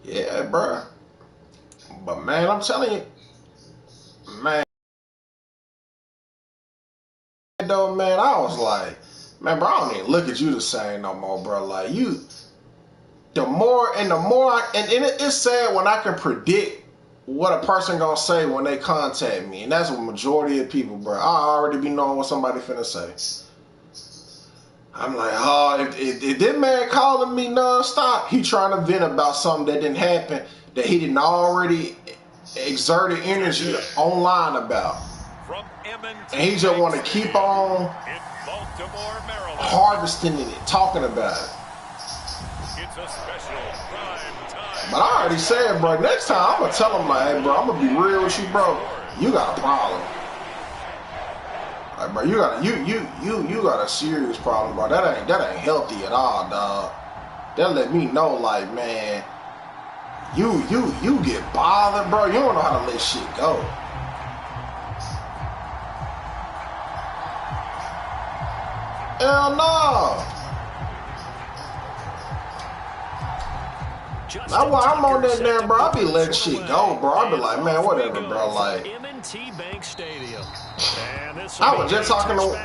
Yeah, bro. But man, I'm telling you, man, though, man, I was like, man, bro, I don't even look at you the same no more, bro. Like you, the more and it's sad when I can predict what a person gonna say when they contact me, and that's what majority of people, bro. I already be knowing what somebody finna say. I'm like, oh, if this man calling me nonstop, he trying to vent about something that didn't happen, that he didn't already exerted energy online about. And he just want to keep on harvesting it, talking about it. But I already said, bro, next time I'm going to tell him, like, hey, bro, I'm going to be real with you, bro. You got a problem. Like, bro, you got a serious problem, bro. That ain't healthy at all, dog. That let me know, like, man, you get bothered, bro. You don't know how to let shit go. Hell no. That's why I'm on that there, bro. I be letting shit go, bro. I be like, man, whatever, bro. Like, I was just talking to,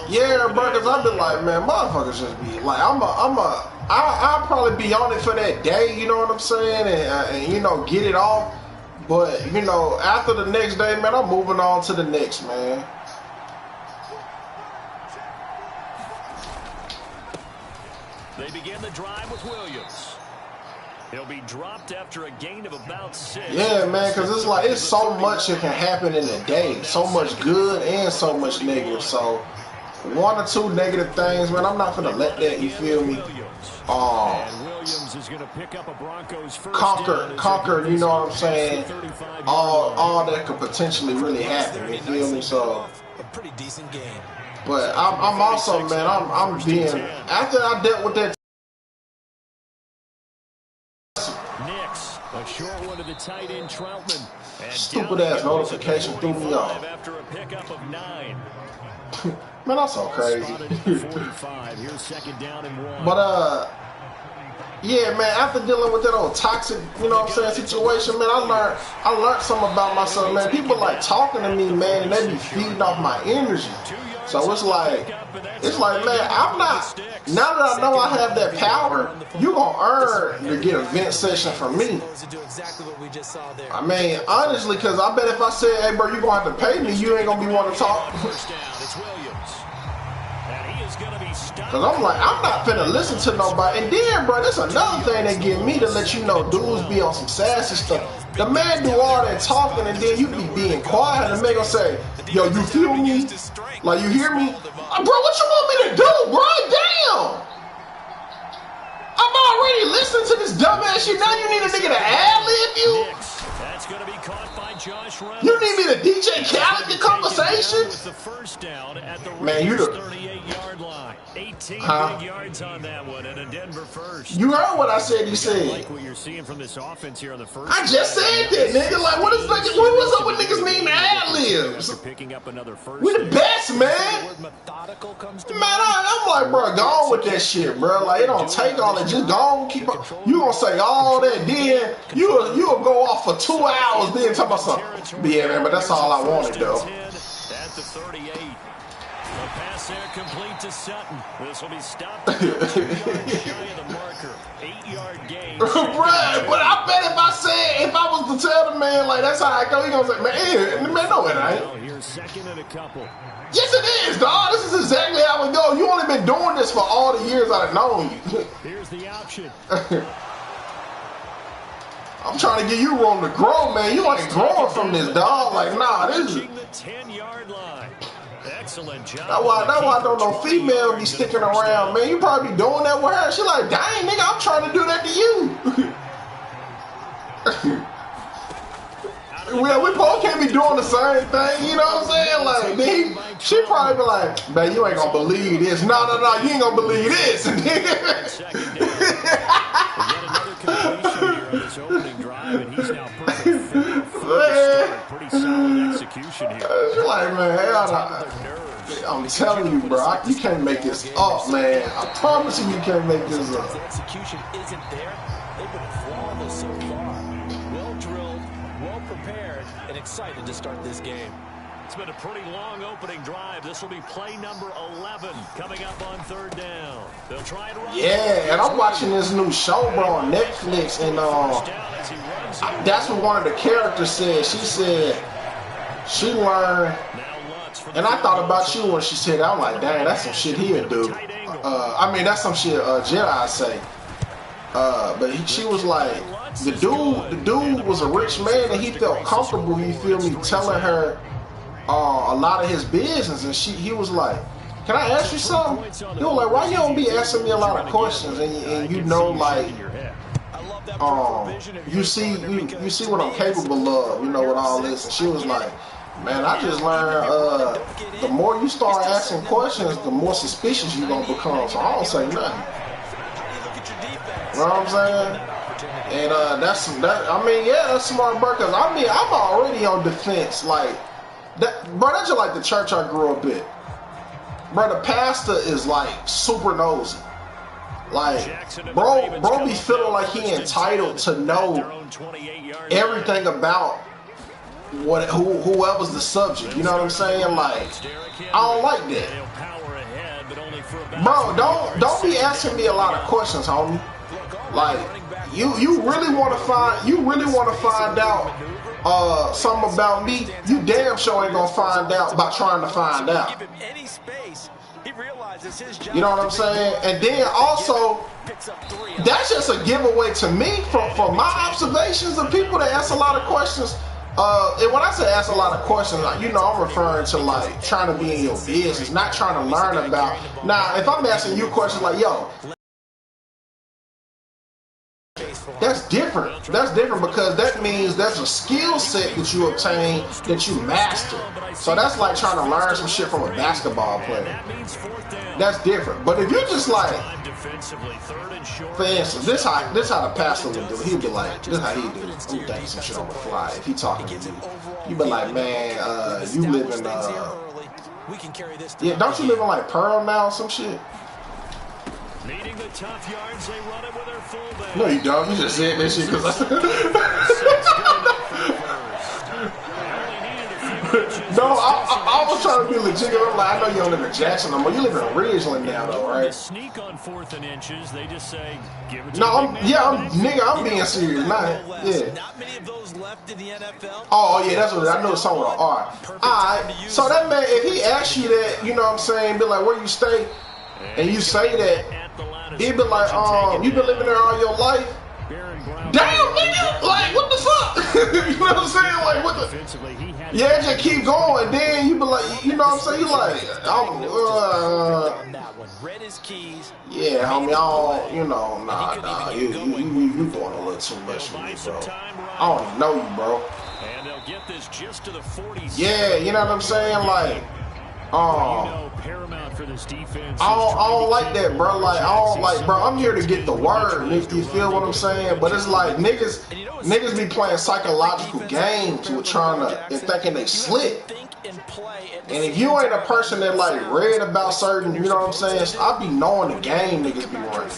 yeah, bro, because I be like, man, motherfuckers just be like, I'll probably be on it for that day, you know what I'm saying, and you know, get it off. But you know, after the next day, man, I'm moving on to the next, man. They begin the drive with Williams. He'll be dropped after a gain of about 6. Yeah, man, because it's like, it's so much that can happen in a day. So much good and so much negative. So, 1 or 2 negative things, man, I'm not going to let that, you feel me, conquer, you know what I'm saying, all that could potentially really happen, you feel me? So, but I'm also, man, I'm being, after I dealt with that, a short one to the tight end, Troutman. Stupid ass notification threw me off. After a pickup of 9. Man, that's so crazy. Here's second down and 1. But yeah, man, after dealing with that old toxic, you know what I'm saying, situation, man, I learned something about myself, man. People like talking to me, man, and they be feeding off my energy. So it's like, man, I'm not, now that I know I have that power, you gonna earn to get a vent session from me. I mean, honestly, because I bet if I said, hey, bro, you gonna have to pay me, you ain't gonna be wanting to talk. Because I'm like, I'm not finna listen to nobody. And then, bro, that's another thing that get me to let you know dudes be on some sassy stuff. The man do all that talking and then you be being quiet and make him say, yo, you feel me? Like, you hear me? Bro, what you want me to do, bro? Damn! I'm already listening to this dumbass shit. Now you need a nigga to ad-lib you? That's going to be caught by Josh Reynolds. You need me to DJ Khaled the conversation? The first down at the man, you the 38-yard line. 18 big yards on that one and a Denver first. You heard what I said he said. Like what you're seeing from this offense here on the first. I just said that, nigga. Like, what's up with niggas needing ad-libs? Picking up another first. We the best, man. Man, I'm like, bro, go on with that shit, bro. Like, it don't take all that. Just go on, keep on. You gonna say all that, then you'll go off for 2 hours, then talk about something. But yeah, man, but that's all I wanted, though. At the 38. The pass there complete to Sutton. This will be stopped at 2 yards shy of the marker. 8-yard gain. Bruh, but I bet if I was to tell the man, like, that's how I go, he gonna say, man, no, it ain't. Here's second and a couple. Yes, it is, dog. This is exactly how it goes. You only been doing this for all the years I've known you. Here's the option. I'm trying to give you room to grow, man. You ain't growing from this, dog. Like, nah, this is. The 10-yard line. Excellent job. That's why I don't know female be sticking around, man. You probably be doing that with her. She like, dang, nigga, I'm trying to do that to you. Well, we both can't be doing the same thing, you know what I'm saying? Like, she probably be like, man, you ain't gonna believe this. No, you ain't gonna believe this. Pretty solid execution here. She's like, man, hell no. I'm telling you, bro, you can't make this up, man. I promise you can't make this up. The execution isn't there. They've been flawless so far. Well drilled, well prepared, and excited to start this game. It's been a pretty long opening drive. This will be play number 11 coming up on third down. They'll try and run. Yeah, and I'm watching this new show, bro, on Netflix, and that's what one of the characters said. She said she learned, and I thought about you when she said that. I'm like, dang, that's some shit he'll do. I mean, that's some shit Jedi say. But she was like, the dude was a rich man, and he felt comfortable, you feel me, telling her a lot of his business, and he was like, can I ask you something? He was like, why you don't be asking me a lot of questions, and you know, like, you see what I'm capable of, you know, with all this. And she was like, man, I just learned the more you start asking questions, the more suspicious you're gonna become. So I don't say nothing. You know what I'm saying? And that's smart, bro. Cause I mean, I'm already on defense, like. Bro, that's just like the church I grew up in. Bro, the pastor is like super nosy. Like, bro be feeling like he entitled to know everything about whoever's the subject. You know what I'm saying? Like, I don't like that. Bro, don't be asking me a lot of questions, homie. Like, you really want to find out something about me, you damn sure ain't gonna find out by trying to find out. You know what I'm saying? And then also, that's just a giveaway to me from my observations of people that ask a lot of questions. And when I say ask a lot of questions, you know, I'm referring to like trying to be in your business, not trying to learn about. Now, if I'm asking you questions like, yo, that's different. That's different because that means that's a skill set that you obtain that you master. So that's like trying to learn some shit from a basketball player. That's different. But if you just like, for instance, this how the pastor would do it. He'd be like, this how he do it. I'm thinking some shit on the fly. If he talking to you, you be like, man, you live in don't you live in like Pearl now or some shit? Needing the tough yards, they run it with their fullback. No, you don't. You just said that shit because No, I was trying to be legit. I'm like, I know you don't live in Jackson no more. You live in Ridgeland now, though, right? Sneak on 4th and inches. They just say, give it to I'm being serious, man. Yeah. Not many of those left in the NFL. Oh, yeah, that's what I know. It's something with an R. Alright, so that man, if he asks you that, you know what I'm saying, be like, where you stay, and you say that, he'd be like, you been living there all your life? Damn, nigga! Like, what the fuck? You know what I'm saying? Like, what the? Yeah, just keep going. Then you be like, you know what I'm saying? You like, yeah, homie, I don't, you know, nah, you doing a little too much for me, bro. I don't even know you, bro. Yeah, you know what I'm saying? Like, paramount for this defense. I don't like that, bro. Like, I don't like, bro. I'm here to get the word. If you feel what I'm saying, but it's like niggas be playing psychological games with trying to and thinking they slick. And if you ain't a person that like read about certain, you know what I'm saying? I be knowing the game niggas be running.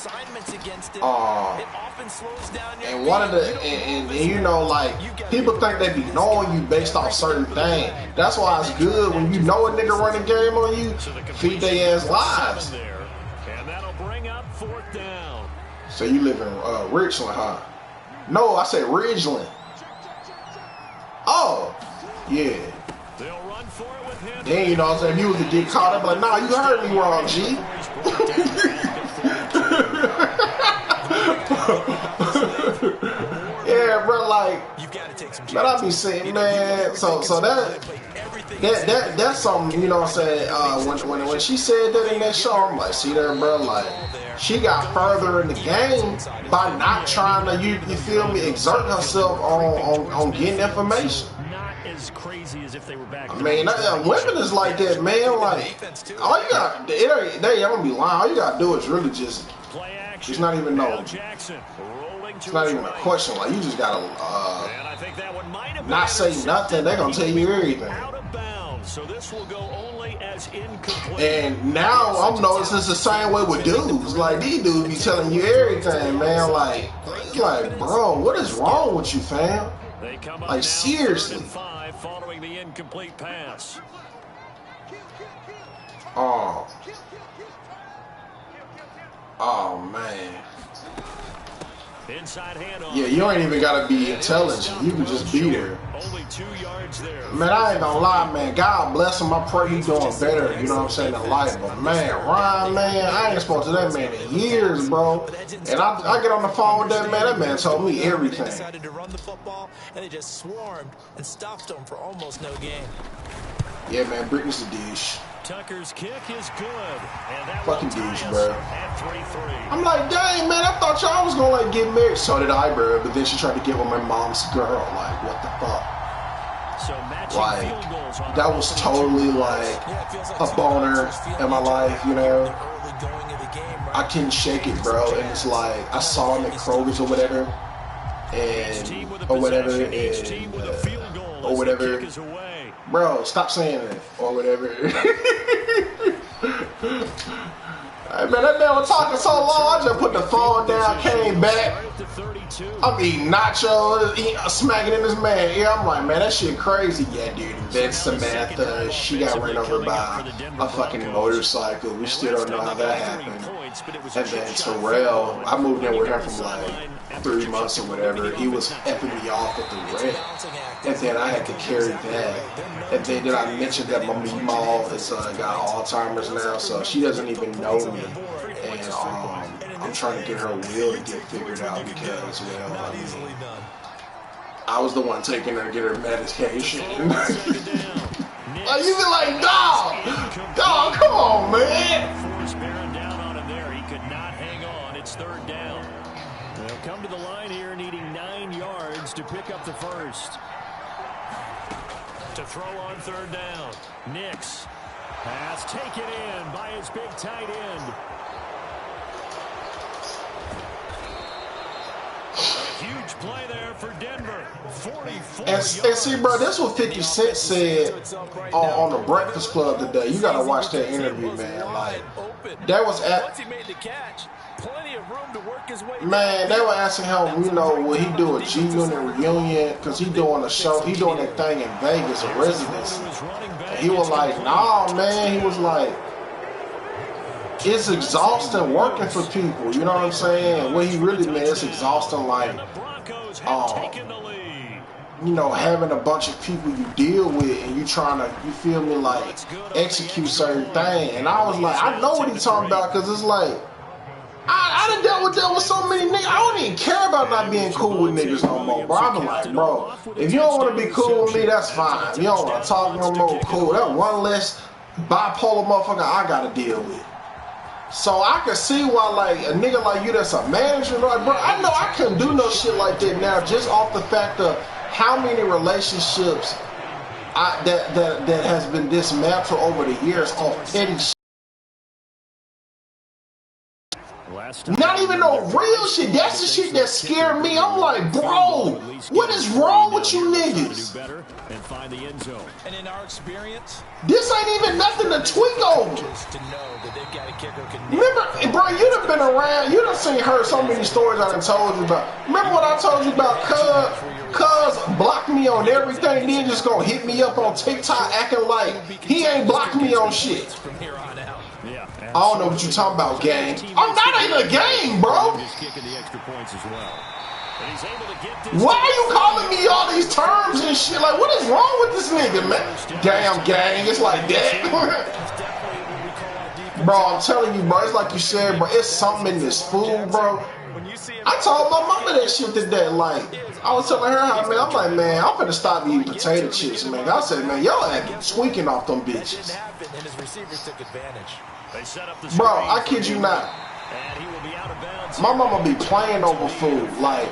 And one of the and you know, like, people think they be knowing you based off certain things. That's why it's good when you know a nigga running game on you, feed their ass lives. And that'll bring up 4th down. So you live in Richland, huh? No, I said Ridgeland. Oh, yeah. They'll run for it with him. Then, you know what I'm saying? If you was to get caught up, like, nah, you heard me wrong, G. Yeah, bro, like, but I be saying, man, so that's something, you know what I'm saying, when she said that in that show, I'm like, see there, bro, like, she got further in the game by not trying to, you feel me, exert herself on getting information. As crazy as if they were back. I mean, women is like that, man. Like, all you got, they ain't gonna be lying. All you gotta do is really just, it's not even it's not even a question. Like, you just gotta not say nothing. They're gonna tell you everything. So this will go only as incomplete. And now I'm noticing it's the same way with dudes. Like, these dudes be telling you everything, man. Like, bro, what is wrong with you, fam? Like, seriously. Following the incomplete pass. Oh, man. Inside handoff. Yeah, you ain't even gotta be intelligent. You can just be there. Only 2 yards there. Man, I ain't gonna lie, man. God bless him. I pray he's doing better, you know what I'm saying, in life. But, man, Ryan, man, I ain't spoke to that man in years, bro. And I get on the phone with that man told me everything. They decided to run the football, and they just swarmed and stopped them for almost no gain. Yeah, man, Brittany's a dish. Tucker's kick is good. And that fucking douche, bro. At 3-3. I'm like, dang, man, I thought y'all was gonna, like, get married. So did I, bro. But then she tried to get with my mom's girl. Like, what the fuck? So like, that was totally, like, a boner in my life, you know? I couldn't shake it, bro. And it's like, I saw him at Kroger's or whatever. Or whatever. Bro, stop saying that. Or whatever. Hey, man, that man was talking so long, I just put the phone down, came back. I'm eating nachos, smacking in this man's ear. I'm like, man, that shit crazy. Yeah, dude, then Samantha, she got run over by a fucking motorcycle. We still don't know how that happened. And then Terrell, I moved in with him from like 3 months or whatever. He was effing me off with the rent. And then I had to carry that. And then did I mention that my meemaw is got Alzheimer's now, so she doesn't even know me. And I'm trying to get her will to get figured out because, well, I mean, I was the one taking her to get her medication. Like, you be like, dog, come on, man. Force bearing down on him there. He could not hang on. It's 3rd down. They'll come to the line here needing 9 yards to pick up the first. To throw on 3rd down. Nix. Pass taken in by his big tight end. A huge play there for Denver. 44 and see, bro, that's what 50 Cent said on the Breakfast Club today. You gotta watch that interview, man. Like, that was man, they were asking him, you know, will he do a G-Unit reunion? Because he doing a show, he doing that thing in Vegas, a residency. And he was like, nah, man. He was like, it's exhausting working for people. You know what I'm saying? What he really meant, it's exhausting, like, you know, having a bunch of people you deal with and you trying to, you feel me, like, execute certain things. And I was like, I know what he's talking about, because it's like, I done dealt with that with so many niggas. I don't even care about not being cool with niggas no more, bro. I'm like, bro, if you don't want to be cool with me, that's fine. You don't want to talk no more, cool. That one less bipolar motherfucker I got to deal with. So I can see why, like, a nigga like you that's a manager, like, bro, I know I couldn't do no shit like that now just off the fact of how many relationships that has been dismantled over the years off petty shit. Not even no real shit. That's the shit that scared me. I'm like, bro, what is wrong with you niggas? And in our experience, this ain't even nothing to tweak over. Remember, bro, you done been around. You done heard so many stories I done told you about. Remember what I told you about Cuz blocked me on everything, then just gonna hit me up on TikTok acting like he ain't blocked me on shit. I don't know what you talking about, gang. Oh, that ain't a game, bro. Why are you calling me all these terms and shit? Like, what is wrong with this nigga, man? Damn, gang, it's like that. Bro, I'm telling you, bro, it's like you said, bro, it's something in this food, bro. I told my mama that shit today. Like, I was telling her how, man, I'm like, man, I'm gonna stop eating potato chips, man. I said, man, y'all had been tweaking off them bitches. Bro, I kid you not. My mama be playing over food. Like,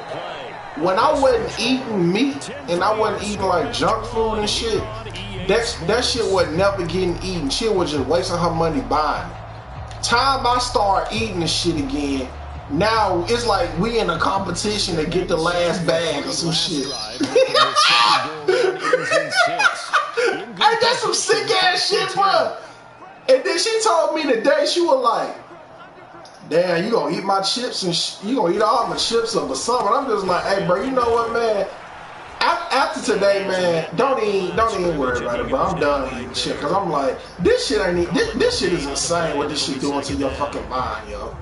when I wasn't eating meat and I wasn't eating like junk food and shit, that shit was never getting eaten. She was just wasting her money buying it. Time I start eating this shit again, now it's like we in a competition to get the last bag or some shit. Ain't that some sick ass shit, bro? And then she told me today, she was like, damn, you gonna eat my chips and you gonna eat all my chips up or something. I'm just like, hey, bro, you know what, man? After today, man, don't even worry about it, bro. I'm done eating shit, cause I'm like, this shit ain't this shit is insane. What this shit doing to your fucking mind, yo?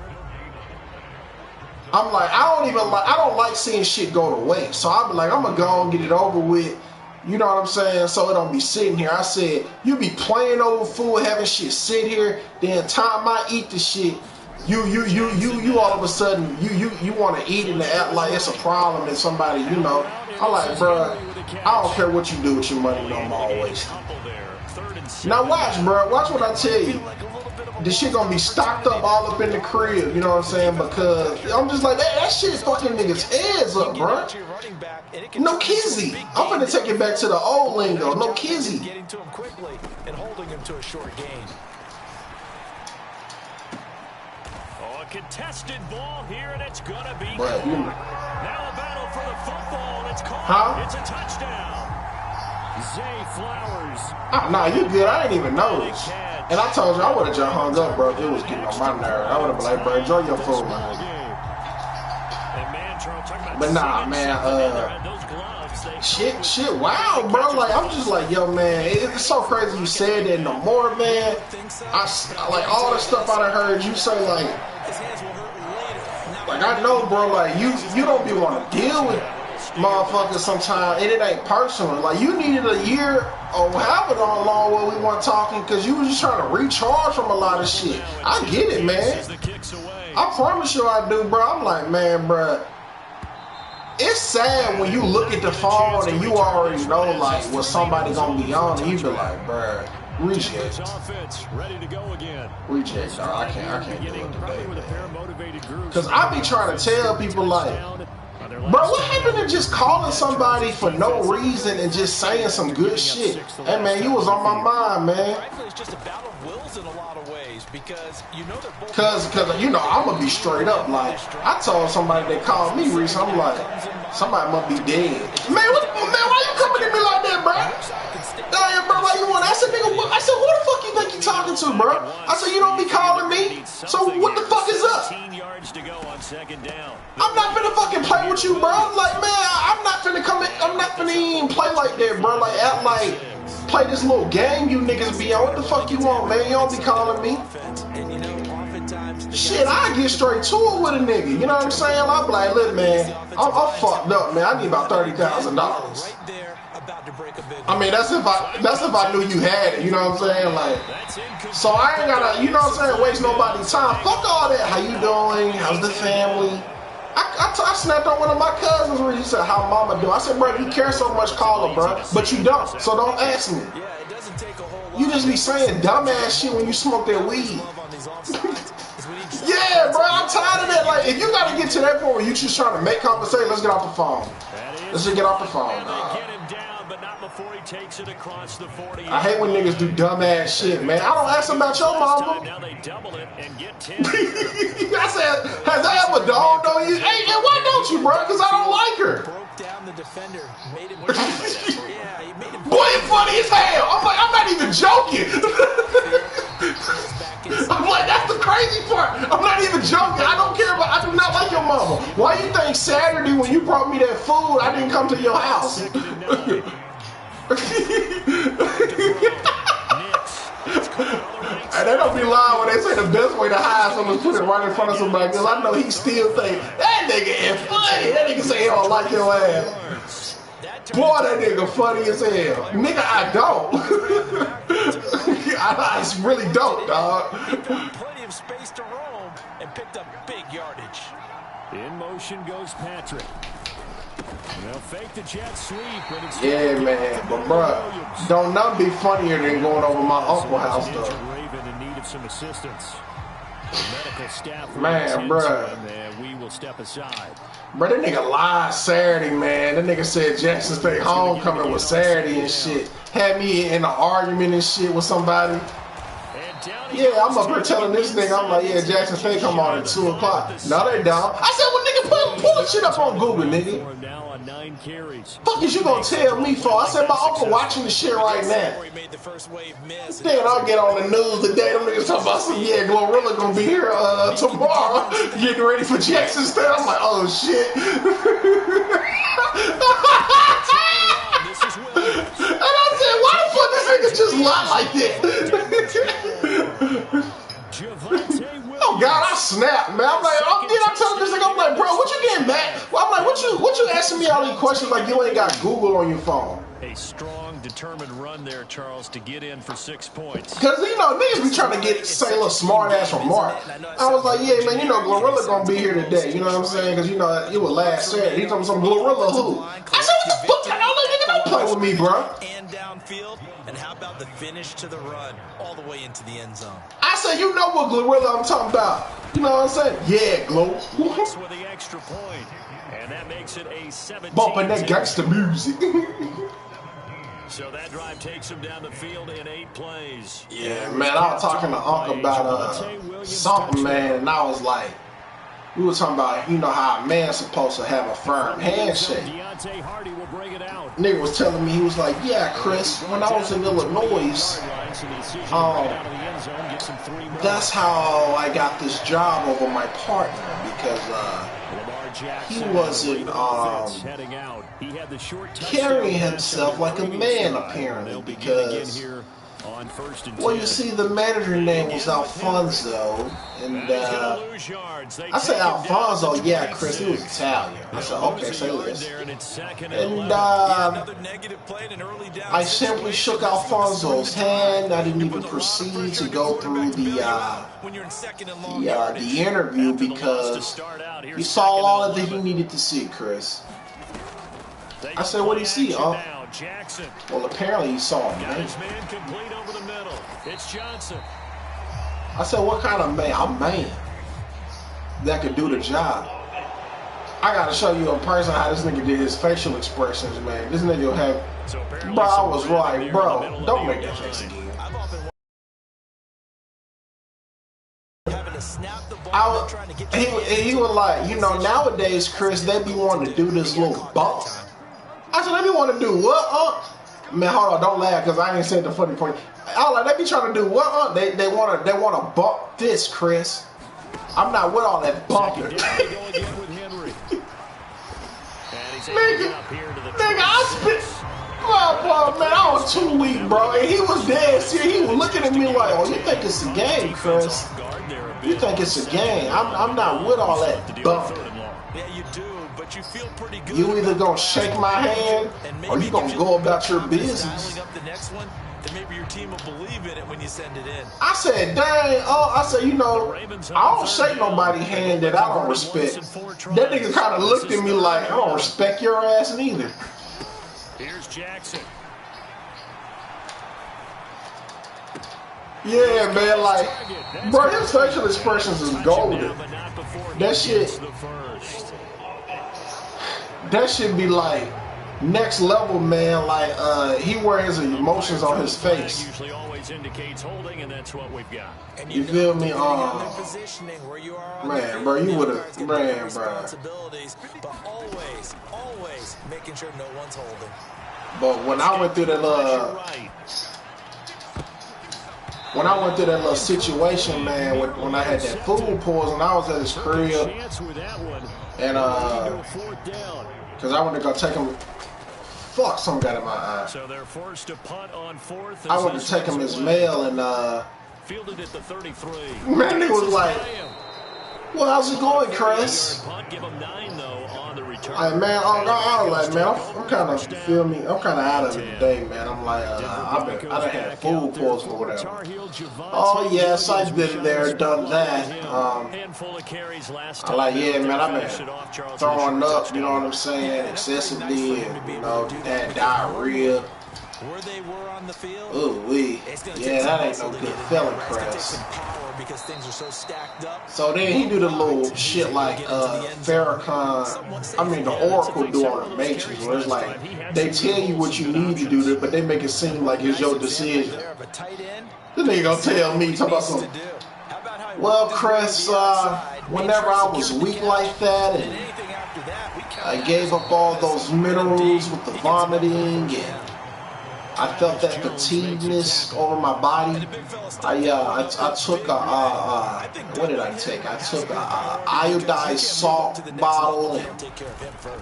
I'm like, I don't like seeing shit go to waste. So I be like, I'm gonna go and get it over with. You know what I'm saying? So it don't be sitting here. I said, you be playing over food, having shit sit here. Then time I eat the shit, you all of a sudden you want to eat it and act like it's a problem and somebody, you know. I'm like, bro, I don't care what you do with your money no more, always. Now watch, bro. Watch what I tell you. This shit gonna be stocked up all up in the crib, you know what I'm saying? Because I'm just like, that shit fucking niggas' heads up, bro. No kizzy. I'm gonna take it back to the old lingo. No kizzy. Getting to him quickly and holding him to a short gain. Oh, a contested ball here, and it's gonna be But, you know. now a battle for the football, and it's caught. Huh? It's a touchdown. Zay Flowers. Oh, nah, you good. I ain't even noticed. And I told you I would have just hung up, bro. It was getting on my nerve. I would have been like, bro, enjoy your food, man. But nah, man, shit, wow, bro. Like, I'm just like, yo, man, it's so crazy you said that. No more, man. I like all the stuff I done heard you say, like I know, bro. Like, you don't be want to deal with motherfuckers sometimes, and it ain't personal. Like, you needed a year or however long where we weren't talking because you was just trying to recharge from a lot of shit. I get it, man. I promise you I do, bro. I'm like, man, bro. It's sad when you look at the phone and you already know, like, what somebody gonna be on, and you be like, bro, reject. Reject, dog. I can't do it today, man. Because I be trying to tell people, like, bro, what happened to just calling somebody for no reason and just saying some good shit? Hey, man, you was on my mind, man. It's just a battle of wills in a lot of ways because you know they're both. Cause you know I'm gonna be straight up. Like, I told somebody that called me recently, I'm like, somebody must be dead. Man, why you coming at me like that, bro? Damn, bro, why you want? I said, nigga, I said, who the fuck you think you talking to, bro? I said, you don't be calling me. So what the fuck is up? I'm not finna fucking play with you, bro. Like, man, I'm not finna even play like that, bro. Like, act like play this little game you niggas be on. What the fuck you want, man? You don't be calling me. Shit, I get straight to it with a nigga. You know what I'm saying? I'm like, look, man, I'm fucked up, man. I need about $30,000. I mean, that's if I knew you had it. You know what I'm saying? Like, so I ain't gotta, you know what I'm saying, waste nobody's time. Fuck all that. How you doing? How's the family? I snapped on one of my cousins where he said, how mama do? I said, bro, you care so much, call her, bro. But you don't, so don't ask me. You just be saying dumbass shit when you smoke that weed. Yeah, bro, I'm tired of that. Like, if you gotta get to that point where you just trying to make conversation, let's get off the phone. Let's just get off the phone, dog. I hate when niggas do dumbass shit, man. I don't ask about your mama. I said, has that ever dawned on you? Hey, and why don't you, bro? Because I don't like her. Boy, you're funny as hell. I'm like, I'm not even joking. I'm like, that's the crazy part. I'm not even joking. I don't care about, I do not like your mama. Why you think Saturday when you brought me that food, I didn't come to your house? And they don't be lying when they say the best way to hide someone is put it right in front of somebody. Because I know he still think, that nigga is funny. That nigga say he don't like your ass. Boy, that nigga funny as hell. Nigga, I don't. I really don't, dog. Plenty of space to roam and picked up big yardage. In motion goes Patrick. They'll fake the jet sweep. Yeah, man. But, bruh, don't nothing be funnier than going over my uncle's house, though. Some assistance. Medical staff, man, bruh. We will step aside. Bro, that nigga lied Saturday, man. That nigga said Jackson State homecoming was Saturday and shit. Had me in an argument and shit with somebody. Yeah, I'm up here telling this nigga, I'm like, yeah, Jackson State come on at 2 o'clock. No, they don't. I said, well, nigga, pull that shit up on Google, nigga. Fuck is you gonna tell me for? I said my uncle watching the shit right now. Then I'll get on the news today. Them niggas talking about some, yeah, Glorilla gonna be here tomorrow, getting ready for Jackson State. I'm like, oh shit. And I said, why the fuck this nigga just lie like that? Oh God, I snapped, man. I'm like, oh, then I tell this nigga, I'm like, bro, what you getting mad? Well, I'm like, what you asking me all these questions like you ain't got Google on your phone? A strong, determined run there, Charles, to get in for 6 points. Because, you know, niggas be trying to say a little smart-ass remark. I was like, yeah, man, you know, Glorilla gonna be here today. You know what I'm saying? Because, you know, it was last Saturday. He told me some Glorilla who? I said, what the fuck? Don't play with me, bro. And downfield. And how about the finish to the run all the way into the end zone? I said, you know what Glorilla I'm talking about. You know what I'm saying? Yeah, Glow. With the extra point. And that makes it a 17. Bumping that gangster music. So that drive takes him down the field in 8 plays. Yeah, man, I was talking to Uncle about something, man, and I was like, we were talking about, you know, how a man's supposed to have a firm handshake. Nigga was telling me, he was like, yeah, Chris, when I was in Illinois, that's how I got this job over my partner, because he wasn't carrying himself like a man, apparently, because, well, you see, the manager name was Alfonso, and I said, Alfonso, yeah, Chris, he was Italian. I said, okay, say less. And I simply shook Alfonso's hand. I didn't even proceed to go through the interview because he saw all that he needed to see, Chris. I said, what did he see, huh? Well, apparently he saw him, man. I said, what kind of man? I'm man that could do the job. I gotta show you in person how this nigga did his facial expressions, man. This nigga have, bro, I was like, bro, don't make that face again. He was like, you know, nowadays, Chris, they be wanting to do this little bump. I said, they be want to do what? Man, hold on, don't laugh, because I ain't said the funny point. I was like, they be trying to do what? They want to bump this, Chris. I'm not with all that bumping. Nigga, I spit. Oh, man, I was too weak, bro. And he was dead serious. He was looking at me like, oh, you think it's a game, Chris? You think it's a game? I'm not with all that bumping. Yeah, you do, but you feel pretty good. You either gonna shake my hand or you gonna go about your business. Up the next one, then maybe your team will believe in it when you send it in. I said, dang, I said, you know, I don't shake nobody's hand that I don't respect. That nigga kind of looked at me like, I don't respect your ass neither. Here's Jackson. Yeah, man, like, bro, his facial expressions is golden. That should be like next level, man. Like, he wears his emotions on his face. Usually always indicates holding, and that's what we've got. You feel me? Man, bro, you would have, man, bro. But always making sure no one's holding. But when I went through that little situation, man, when I had that food poison, I was at his crib, and cause I went to go take him. Fuck, something got in my eye. So they're forced to punt on 4th. I went to take him his mail, and fielded at the 33. Man, he was like, "Well, how's it going, Chris?" Give him 9 though on the return. Hey, man, I'm like, man, I'm kind of, feel me? I'm kind of out of it today, man. I'm like, I done had food poison or whatever. Oh yes, I been there, done that. I like, yeah, man, I've been throwing up, you know what I'm saying, excessively, and you know, that diarrhea. Where they were on the field. Ooh wee. Yeah, that ain't no good feeling, Chris. Because things are so stacked up. So then he do the little shit like Farrakhan, I mean the Oracle do on the Matrix, where it's like they tell you what you need to do, but they make it seem like it's your decision. The nigga gonna tell me, talk about something. Well, Chris, whenever I was weak like that and I gave up all those minerals with the vomiting, and I felt that fatigueness over my body. I took what did I take? I took a iodized salt bottle and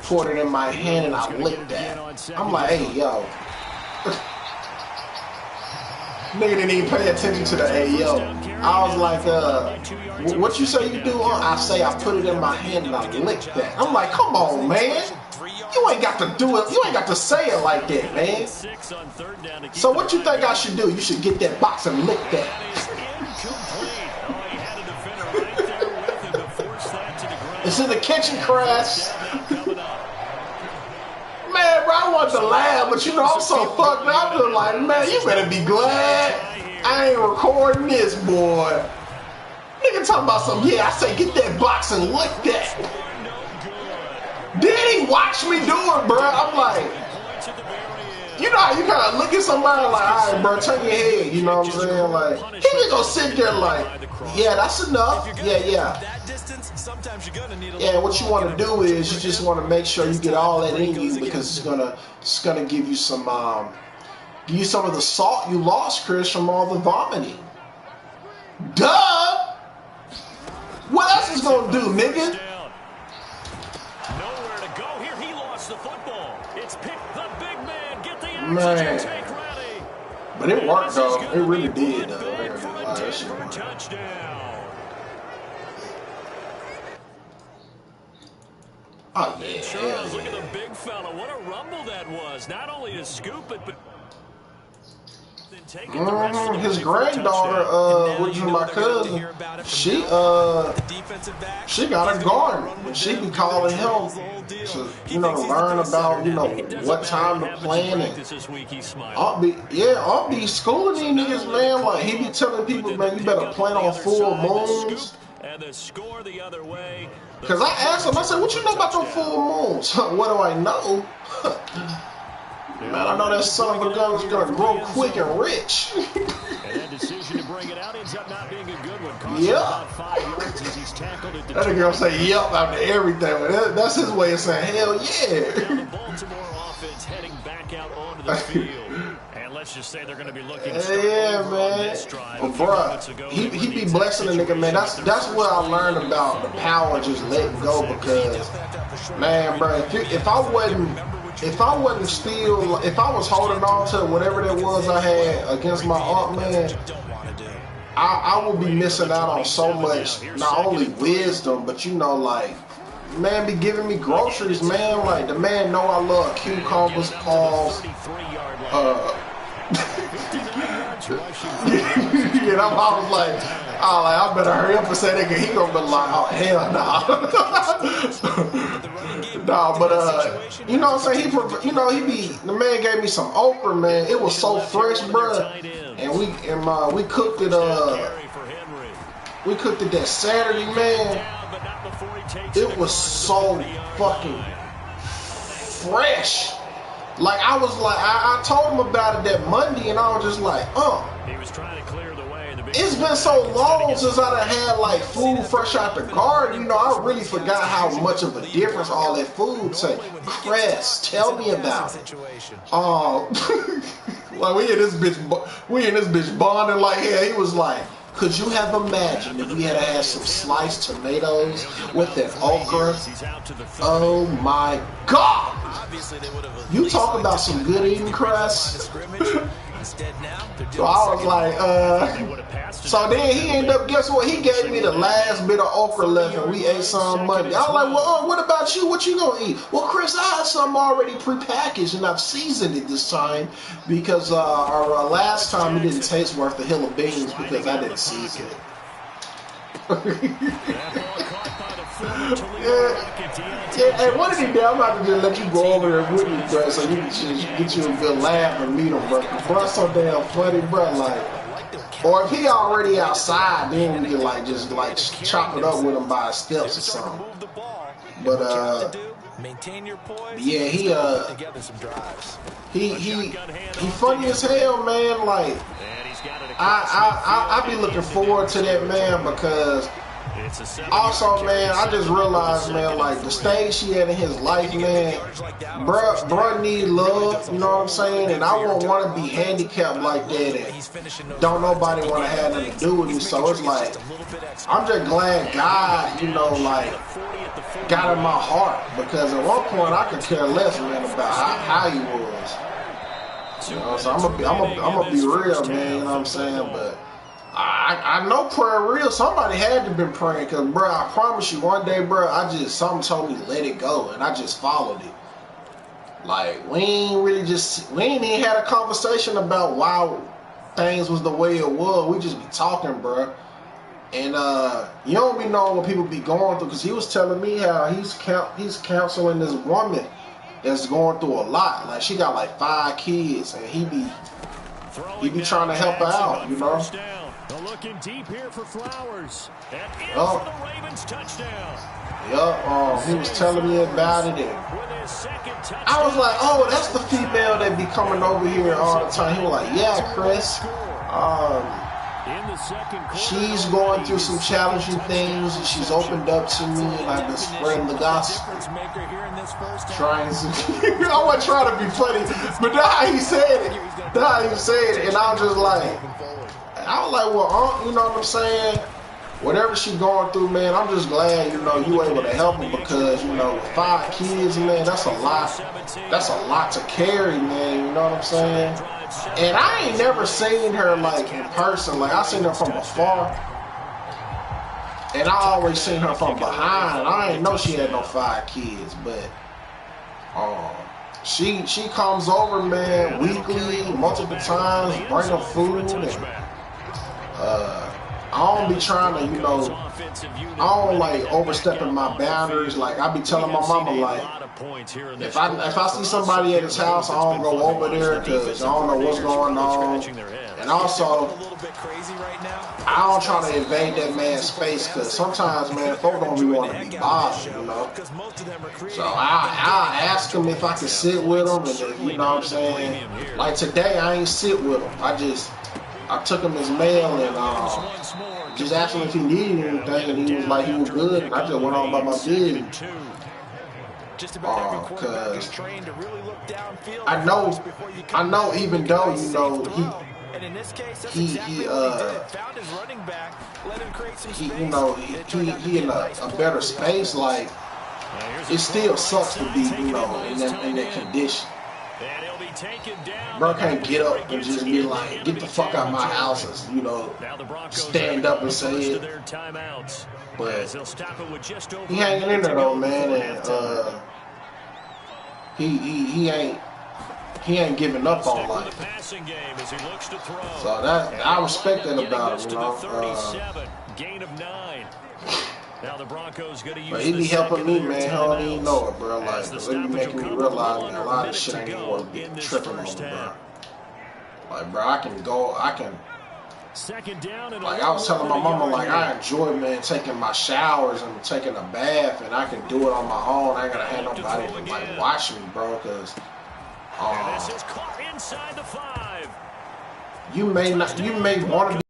poured it in my hand, and I licked that. I'm like, hey, yo. Nigga didn't even pay attention to the yo. I was like, what you say you do? I say I put it in my hand and I licked that. I'm like, come on, man. You ain't got to do it. You ain't got to say it like that, man. So what you think I should do? You should get that box and lick that. It's in the kitchen, crash. Man, bro, I want to laugh, but you know I'm so fucked up. I'm just like, man, you better be glad I ain't recording this, boy. Nigga talking about some, yeah, I say get that box and lick that. Then he watch me do it, bro. I'm like, you know how you kind of look at somebody like, all right, bro, turn your head. You know what I'm saying? Like, he just gonna sit there like, yeah, that's enough. Yeah. Yeah, what you want to do is you just want to make sure you get all that in you because it's gonna give you some of the salt you lost, Chris, from all the vomiting. Duh. What else is gonna do, nigga? Nowhere to go here. He lost the football. It's picked the big man. Get the action Man. take ready. But it worked though. It really did though. Touchdown. Oh yeah. Charles, look at the big fella. What a rumble that was. Not only to scoop it, but then take it the rest of the his way for a granddaughter, touchdown. which is my cousin, she got a garden. She be calling him to, learn about, what time to plan. And I'll be schooling these niggas, man. Like, he be telling people, man, you better plan on full moons. And the score the other way. Because I asked him, I said, what you know about them full moons? What do I know? Man, I know that son of a gun is going to grow quick and rich. And that decision to bring it out ends up not being a good one. Yeah. About 5 yards as he's tackled at the that girl say yep after everything. That's his way of saying hell yeah. Now the Baltimore offense heading back out onto the field. And let's just say they're going to be looking yeah, man. But bruh, he be blessing the nigga, man. That's what I learned about the power of just letting go. Because, man, bro, if I was holding on to whatever that was I had against my aunt, man, I would be missing out on so much, not only wisdom, but man be giving me groceries, man. Like, the man know I love cucumbers, palms, I was like, I better hurry up and say that, he gonna be like, oh hell no. Nah, but you know what I'm saying? The man gave me some okra, man. It was so fresh, bruh. And we cooked it. We cooked it that Saturday, man. It was so fucking fresh. Like, I was like, I told him about it that Monday, and I was just like, He was trying to clear the way. It's been so long since I done had like food fresh out the garden. I really forgot how much of a difference all that food takes. Crest, tell me about it. Like we in this bitch bonding like hell. He was like, could you have imagined if we had had some sliced tomatoes with that okra? Oh my God! You talk about some good eating, Crest. So I was like, so then he ended up, guess what? He gave me the last bit of okra left and we ate some Monday. I was like, well, what about you? What you gonna eat? Well, Chris, I had something already prepackaged and I've seasoned it this time because our last time it didn't taste worth a hill of beans because I didn't season it. Hey, what did he do? I'm about to just let you go over there with me, bro, so you can just get you a good laugh and meet him, bro. Bro, so damn funny, bro. Like, or if he already outside, then we can just chop it up with him by steps or something. But yeah, he funny as hell, man. Like, I be looking forward to that, man, because Also, man, I just realized, man, like the stage she had in his life, man, bruh need love, you know what I'm saying? And I won't want to be handicapped like that and don't nobody want to have nothing to do with me. So it's like, I'm just glad God, you know, like, got in my heart, because at one point I could care less, man, about how he was. You know, so I'm gonna be real, man, you know what I'm saying? But I know prayer real. Somebody had to been praying, because, bro, I promise you, one day, bro, something told me to let it go, and I just followed it. Like, we ain't even had a conversation about why things was the way it was. We just be talking, bro. And you don't be knowing what people be going through, because he was telling me how he's counseling this woman that's going through a lot. Like, she got like 5 kids, and he be trying to help her out, you know. Looking deep here for Flowers. And in for the Ravens touchdown. He was telling me about it, and I was like, oh, that's the female that be coming over here all the time. He was like, yeah, Chris. She's going through some challenging things, and she's opened up to me, and I've been spreading the gospel. Trying to, I wasn't trying to be funny, but that's how he said it. And I was just like, well, you know what I'm saying? Whatever she's going through, man, I'm just glad, you know, you were able to help her, because, you know, with 5 kids, man, that's a lot to carry, man, you know what I'm saying? And I ain't never seen her, like, in person. Like, I seen her from afar, and I always seen her from behind. I ain't know she had no 5 kids, but she comes over, man, weekly, multiple times, bring her food, and I don't be trying to, you know, I don't like overstepping my boundaries. Like, I be telling my mama, like, if I see somebody at his house, I don't go over there, because I don't know what's going on. And also, I don't try to invade that man's space, because sometimes, man, folk don't be want to be bothered, you know. So I ask him if I can sit with him, and if, you know what I'm saying. Like today, I ain't sit with him. I took him his mail and just asked him if he needed anything, and he was like he was good, and I just went on by my business. Cause I know, even though, you know, he in a better space, like, it still sucks to be, you know, in that condition. Bro can't get up and just be like, get the fuck out of my house, and, you know, stand up and say it. But he hanging in there though, man, and he ain't giving up on life. So that, I respect that about him, you know. Now the Broncos going to use, but he be helping me, man. He don't even know it, bro. Like, it be making me realize, man, a lot of shit ain't even worth being tripping on, bro. Like, bro, I can. Like, I was telling my mama, like, I enjoy, man, taking my showers and taking a bath, and I can do it on my own. I ain't gotta have nobody to, like, watch me, bro, because you may want to be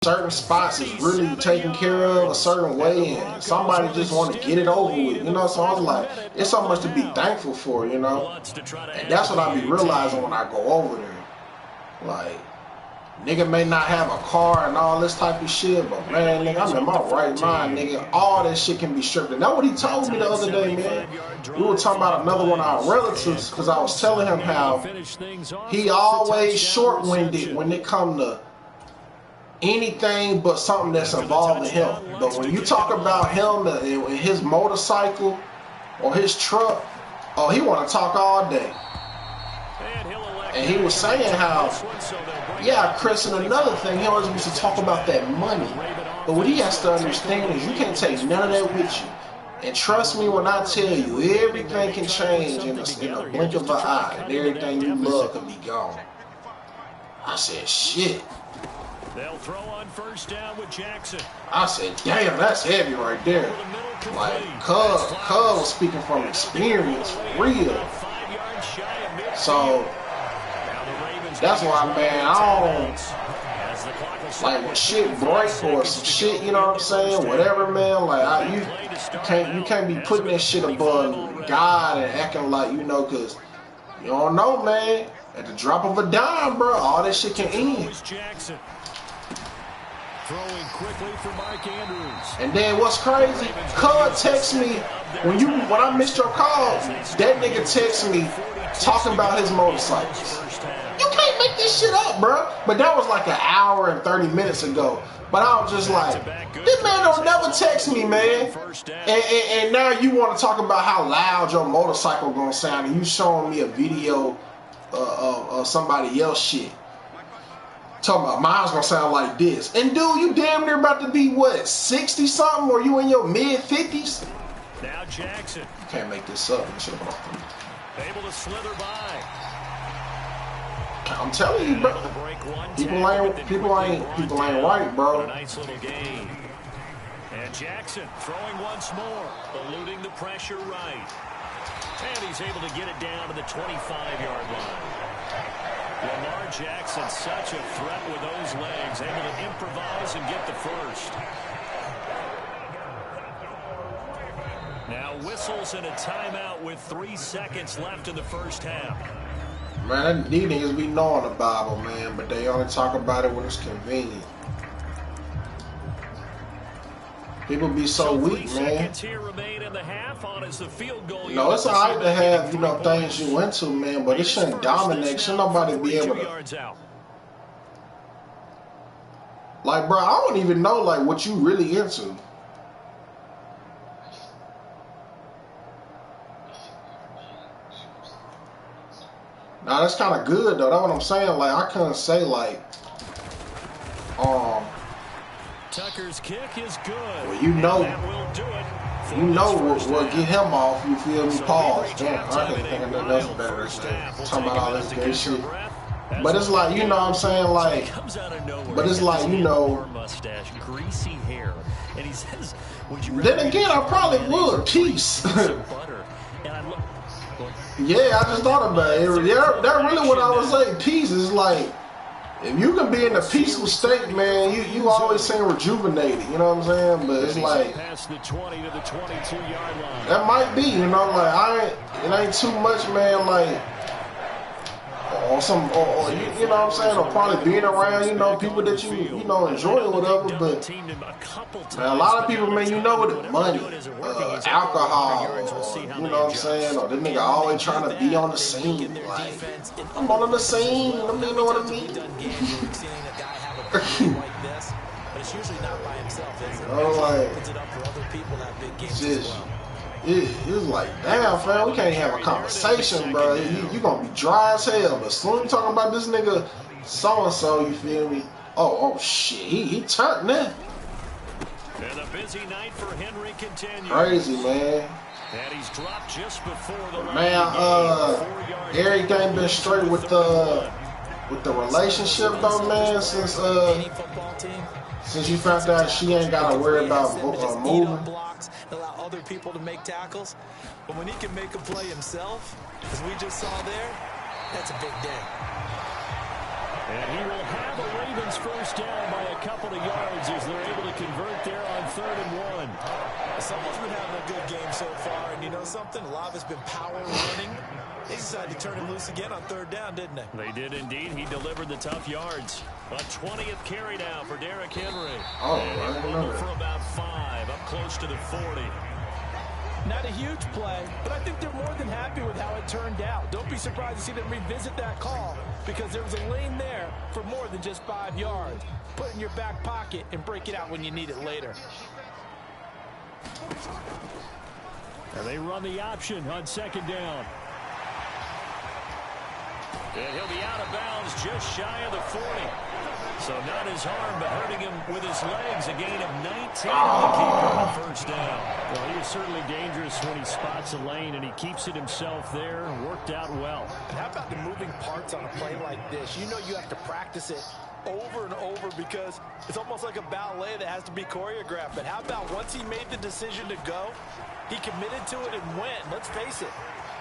certain spots is really taken care of a certain way, and somebody just want to get it over with, you know. So I was like, it's so much to be thankful for, you know. And that's what I be realizing when I go over there. Like, nigga may not have a car and all this type of shit, but man, nigga, I'm in my right mind, nigga. All that shit can be stripped. And that's what he told me the other day, man. We were talking about another one of our relatives, because I was telling him how he always short-winded when it come to anything but something that's involving him. But when you talk about him and his motorcycle or his truck, oh, he want to talk all day. And he was saying how, yeah, Chris, and another thing, he always wants to talk about that money. But what he has to understand is you can't take none of that with you. And trust me when I tell you, everything can change in a blink of an eye, and everything you love can be gone. I said, shit. They'll throw on first down with Jackson. I said, damn, that's heavy right there. Like, Cub was speaking from experience, for real. So, that's why, man, like when shit break or some shit, you know what I'm saying? Whatever, man. Like you can't be putting that shit above God and acting like, you know, cause you don't know, man. At the drop of a dime, bro, all that shit can end. Throwing quickly for Mark Andrews. And then what's crazy? Cud text me when I missed your call. That nigga text me talking about his motorcycles. You can't make this shit up, bro. But that was like an hour and 30 minutes ago. But I was just like, this man don't never text me, man. And now you want to talk about how loud your motorcycle gonna sound, and you showing me a video of somebody else shit. Talking about mine's gonna sound like this. And dude, you damn near about to be what, 60 something, or you in your mid 50s? Now Jackson. You can't make this up. Able to slither by. I'm telling you, bro. People ain't right, bro. A nice little game. And Jackson throwing once more, eluding the pressure right. And he's able to get it down to the 25-yard line. Lamar Jackson, such a threat with those legs, able to improvise and get the first. Now whistles and a timeout with 3 seconds left in the first half. Man, these niggas be knowing the Bible, man, but they only talk about it when it's convenient. People be so weak, man. No, it's alright to have, you know, things you into, man, but it shouldn't dominate. Shouldn't nobody be able to. Like, bro, I don't even know, like, what you really into. Nah, that's kind of good, though. That's what I'm saying. Like, I couldn't say, like, Tucker's kick is good. Well, you know what get him off, you feel me? Pause. Damn, I can't think of nothing else better to say. Talking about all this gay shit. But it's like, you know what I'm saying? Like, but it's like, you know. Greasy hair. And he says, then again, I probably would. Peace. Yeah, I just thought about it. Yeah, that really what I was saying. Peace is like, if you can be in a peaceful state, man, you always seem rejuvenated. You know what I'm saying? But it's like, that might be, you know, like it ain't too much, man. Like, or you know what I'm saying, or probably being around, you know, people that you know enjoy or whatever. But man, a lot of people, man, you know what, money, alcohol, or, you know what I'm saying, or the nigga always trying to be on the scene. Like, I'm on the scene. You know what I mean? It's like, damn, fam, we can't have a conversation, bro. You gonna be dry as hell. But as soon as you talking about this nigga so-and-so, you feel me? Oh shit, he turned now. And a busy night for Henry continues. Crazy, man. And he's dropped just before the man, everything been straight with the relationship though, man, since you found out she ain't gotta worry about moving. Allow other people to make tackles, but when he can make a play himself, as we just saw there, that's a big day. And he will have a Ravens first down by a couple of yards as they're able to convert there on 3rd and 1. Someone's been having a good game so far, and you know something? A lot of it's been power running. They decided to turn him loose again on 3rd down, didn't they? They did indeed. He delivered the tough yards. A 20th carry now for Derrick Henry. Oh, and he'll move for about 5, up close to the 40. Not a huge play, but I think they're more than happy with how it turned out. Don't be surprised to see them revisit that call, because there was a lane there for more than just 5 yards. Put it in your back pocket and break it out when you need it later. And they run the option on 2nd down. And he'll be out of bounds just shy of the 40. So not his arm, but hurting him with his legs. A gain of 19 on the keeper on the 1st down. Well, he is certainly dangerous when he spots a lane, and he keeps it himself there. Worked out well. And how about the moving parts on a play like this? You know you have to practice it over and over because it's almost like a ballet that has to be choreographed. But how about once he made the decision to go, he committed to it and went. Let's face it,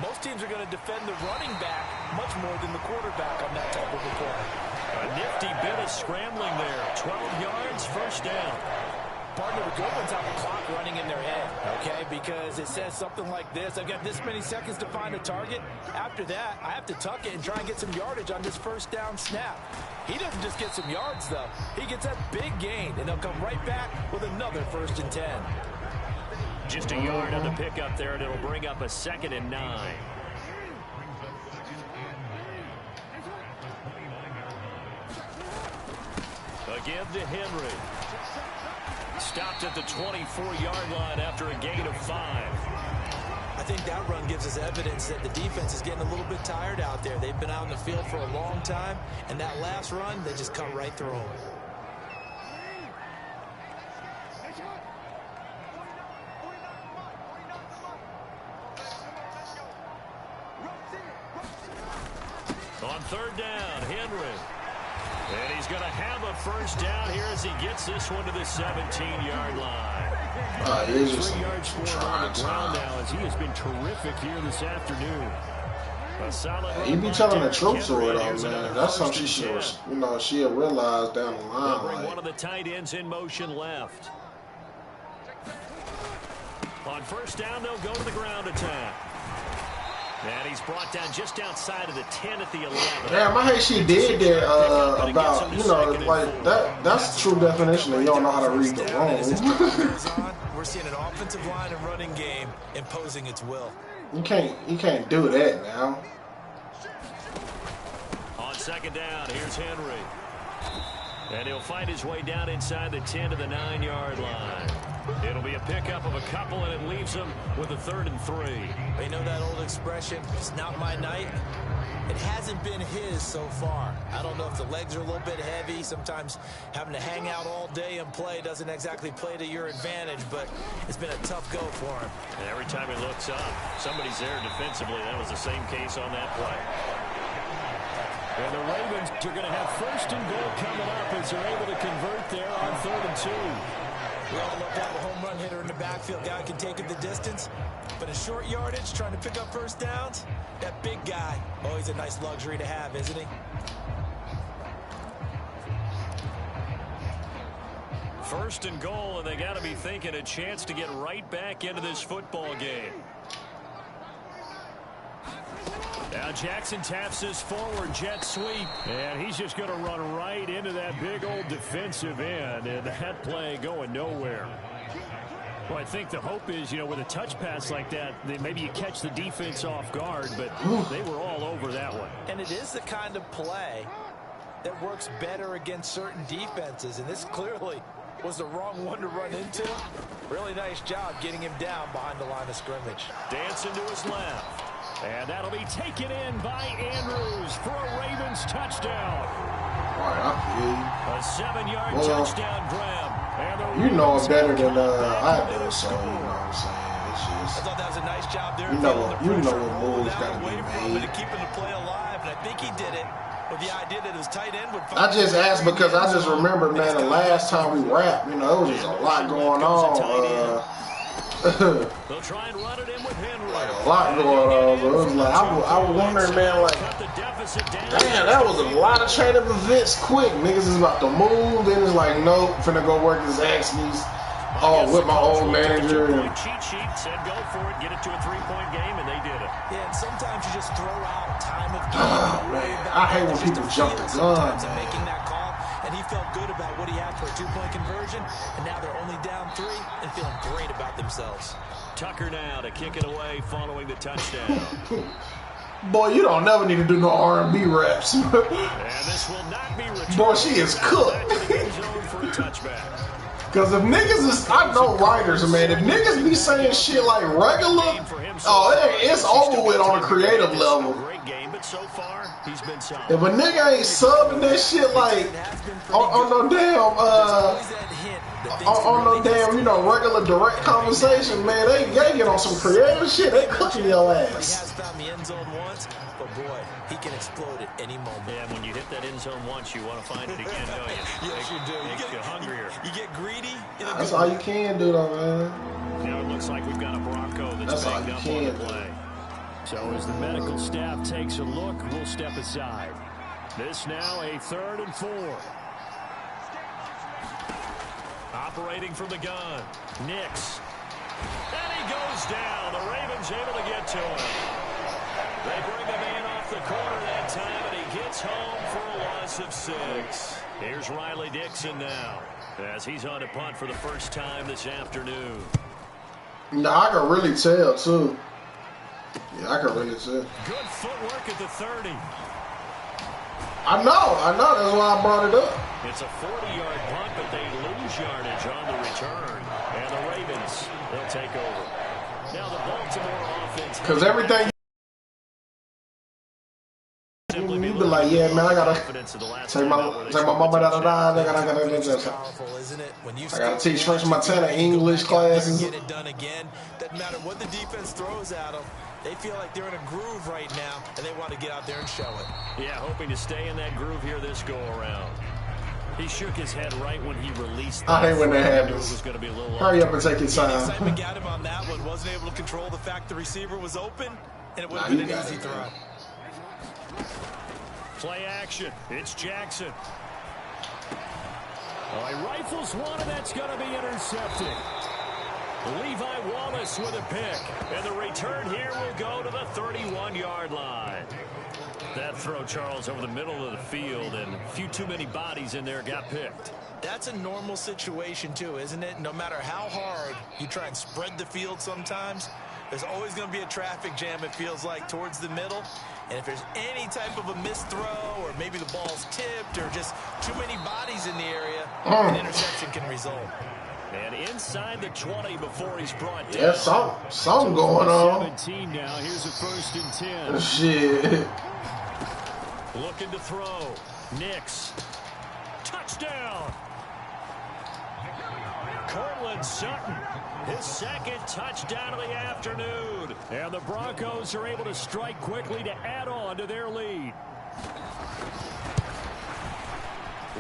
most teams are going to defend the running back much more than the quarterback on that type of a play. A nifty bit of scrambling there. 12 yards, first down. Partner, the good ones have a clock running in their head, okay? Because it says something like this. I've got this many seconds to find a target. After that, I have to tuck it and try and get some yardage on this first down snap. He doesn't just get some yards, though. He gets that big gain, and they'll come right back with another 1st and 10. Just a yard on the pickup there, and it'll bring up a 2nd and 9. Again to Henry. Stopped at the 24-yard line after a gain of 5. I think that run gives us evidence that the defense is getting a little bit tired out there. They've been out in the field for a long time, and that last run, they just cut right through them. On 3rd down, Henry. And he's going to have a first down here as he gets this one to the 17-yard line. He's just 3 yards for him on the ground now as he has been terrific here this afternoon. A solid he be telling the truth to her, though, man. That's something she should, she'll realize down the line. Bring one of the tight ends in motion left. On 1st down, they'll go to the ground attack. And he's brought down just outside of the 10 at the 11. Damn, I hate she did that about, like, that's the true definition of you don't know how to read the room. We're seeing an offensive line and running game imposing its will. You can't do that now. On 2nd down, here's Henry. And he'll find his way down inside the 10 to the 9-yard line. It'll be a pickup of a couple, and it leaves him with a 3rd and 3. You know that old expression, it's not my night? It hasn't been his so far. I don't know if the legs are a little bit heavy. Sometimes having to hang out all day and play doesn't exactly play to your advantage, but it's been a tough go for him. And every time he looks up, somebody's there defensively. That was the same case on that play. And the Ravens are going to have 1st and goal coming up as they're able to convert there on 3rd and 2. We all love to have a home run hitter in the backfield. Guy can take it the distance. But in short yardage, trying to pick up 1st downs, that big guy, always a nice luxury to have, isn't he? 1st and goal, and they got to be thinking a chance to get right back into this football game. Now Jackson taps his forward jet sweep. And he's just going to run right into that big old defensive end. And that play going nowhere. Well, I think the hope is, with a touch pass like that, maybe you catch the defense off guard. But they were all over that one. And it is the kind of play that works better against certain defenses. And this clearly was the wrong one to run into. Really nice job getting him down behind the line of scrimmage. Dancing to his left. And that'll be taken in by Andrews for a Ravens touchdown. All right, I A 7-yard touchdown grab. And you know it better than I do, so you know what I'm saying. It's just, I thought that was a nice job there. You know what moves got to be made. Keeping the play alive, and I think he did it with the idea that his tight end would. I just asked because I just remember, man, the last time we rapped, it was just a lot going on. They'll try and run it in with Henry. Like a lot going on, bro. It was like I was wondering, man, like, damn, that was a lot of training events quick. Niggas is about to move, then it's like, nope, finna go work his Axe's with my old manager. And cheat sheet said go for it, get it to a 3-point game, and they did it. Yeah, and sometimes you just throw out time of game. Oh, man, I hate when people jump the gun, man. Making that call, and he felt good about what he had for a 2-point conversion, and now they're only down 3 and feeling great about themselves. Tucker now to kick it away following the touchdown. Boy, you don't never need to do no R&B raps. And this will not be returned. Boy, she is cooked. For a touchback. Because if niggas is, I know writers, man, if niggas be saying shit like regular, it's over with on a creative level. Great game, but so far, he's been solid. If a nigga ain't subbing that shit like, on no damn, regular direct conversation, man, they get on some creative shit, they cooking your ass. He has found the end zone once, but boy, he can explode at any moment. Yeah, when you hit that end zone once, you want to find it again, don't you? Yes, you do. Makes you hungrier. You get greedy. That's all you can do, though, man. Now it looks like we've got a Bronco that's banged up on the play. So as the medical staff takes a look, we'll step aside. This now a 3rd and 4. Operating from the gun. Nix. And he goes down. The Ravens able to get to him. They bring the man off the corner that time, and he gets home for a loss of 6. Here's Riley Dixon now, as he's on a punt for the first time this afternoon. No, I can really tell, too. Yeah, I can really tell. Good footwork at the 30. I know. That's why I brought it up. It's a 40-yard punt, but they lose yardage on the return. And the Ravens, they'll take over. Now the Baltimore offense. Because everything you be like, yeah, man, I gotta take my mama I gotta teach French Montana English classes. Get it done again. Doesn't matter what the defense throws at them. They feel like they're in a groove right now, and they want to get out there and show it. Yeah, hoping to stay in that groove here this go-around. He shook his head right when he released that. I hate when that happens. Hurry up and take your time. The excitement got him on that one. Wasn't able to control the fact the receiver was open, and it would have been an easy throw. Play action. It's Jackson. Oh, he rifles one, and that's going to be intercepted. Levi Wallace with a pick. And the return here will go to the 31-yard line. That throw, Charles, over the middle of the field, and a few too many bodies in there got picked. That's a normal situation, too, isn't it? No matter how hard you try and spread the field sometimes, there's always going to be a traffic jam, it feels like, towards the middle. And if there's any type of a missed throw, or maybe the ball's tipped, or just too many bodies in the area, an interception can result. And inside the 20 before he's brought down. Yeah, something going on. 17 now. Here's a 1st and 10. Shit. Looking to throw. Nix. Touchdown. Cortland Sutton, his 2nd touchdown of the afternoon. And the Broncos are able to strike quickly to add on to their lead.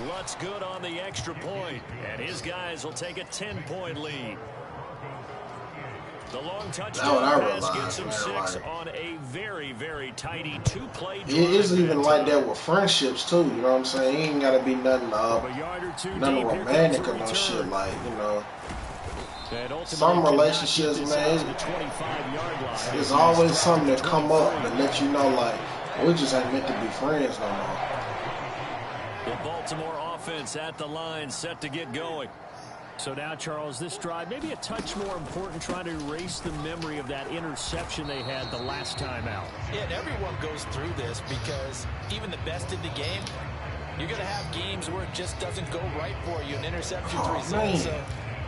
Lutz good on the extra point, and his guys will take a 10-point lead. The long touchdown pass gets him 6 on a very, very tidy 2-play drive. It is even like that with friendships, too. You know what I'm saying? He ain't got to be nothing romantic or no shit. Like, you know, some relationships, man, it's always something that come up and let you know, like, we just ain't meant to be friends no more. The Baltimore offense at the line, set to get going. So now, Charles, this drive maybe a touch more important, trying to erase the memory of that interception they had the last time out. Yeah, and everyone goes through this because even the best in the game, you're going to have games where it just doesn't go right for you, and interceptions result. So,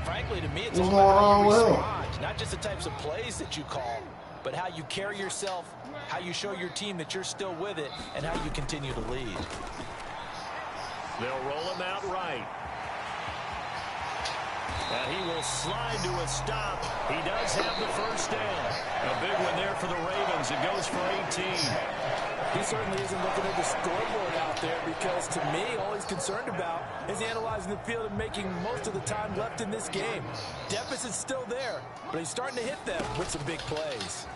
frankly, to me, it's all about how you respond, not just the types of plays that you call, but how you carry yourself, how you show your team that you're still with it, and how you continue to lead. They'll roll him out right. And he will slide to a stop. He does have the 1st down. A big one there for the Ravens. It goes for 18. He certainly isn't looking at the scoreboard out there because, to me, all he's concerned about is analyzing the field and making most of the time left in this game. Deficit's still there, but he's starting to hit them with some big plays.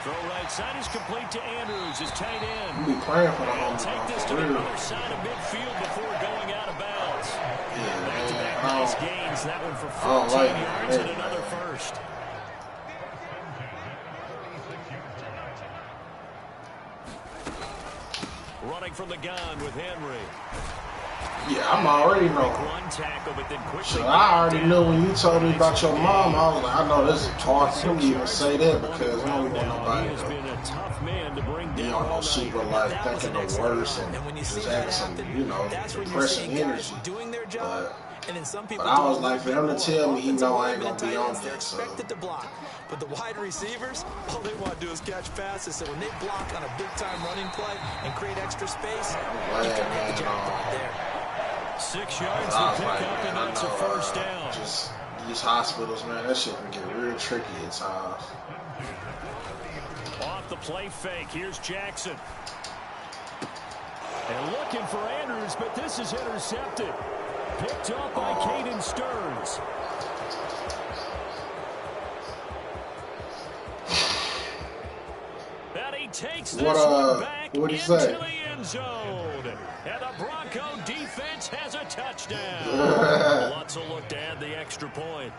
Throw right side is complete to Andrews, his tight end. You be praying for the home. Take this to the other side of midfield before going out of bounds. Back-to-back nice gains. That one for 14 yards and another 1st. Running from the gun with Henry. Yeah, I'm already know. So I already knew when you told me about your mom. I was like, I know this is hard for me to even say that because I don't want nobody to be on no super life thinking the worst and just having some, you know, depressing energy. But I was like, for him to tell me, he know I ain't gonna be on that. So. But the wide receivers, all they want to do is catch passes. So when they block on a big-time running play and create extra space, you can make the jackpot there. 6 yards to pick up, and that's a 1st down. Just these hospitals, man, that shit can get real tricky at times. Off the play fake, here's Jackson. And looking for Andrews, but this is intercepted. Picked up by Caden Stearns. That takes this one back what'd he into say? the end zone. And the Bronco defense has a touchdown. Lutz will look to add the extra point.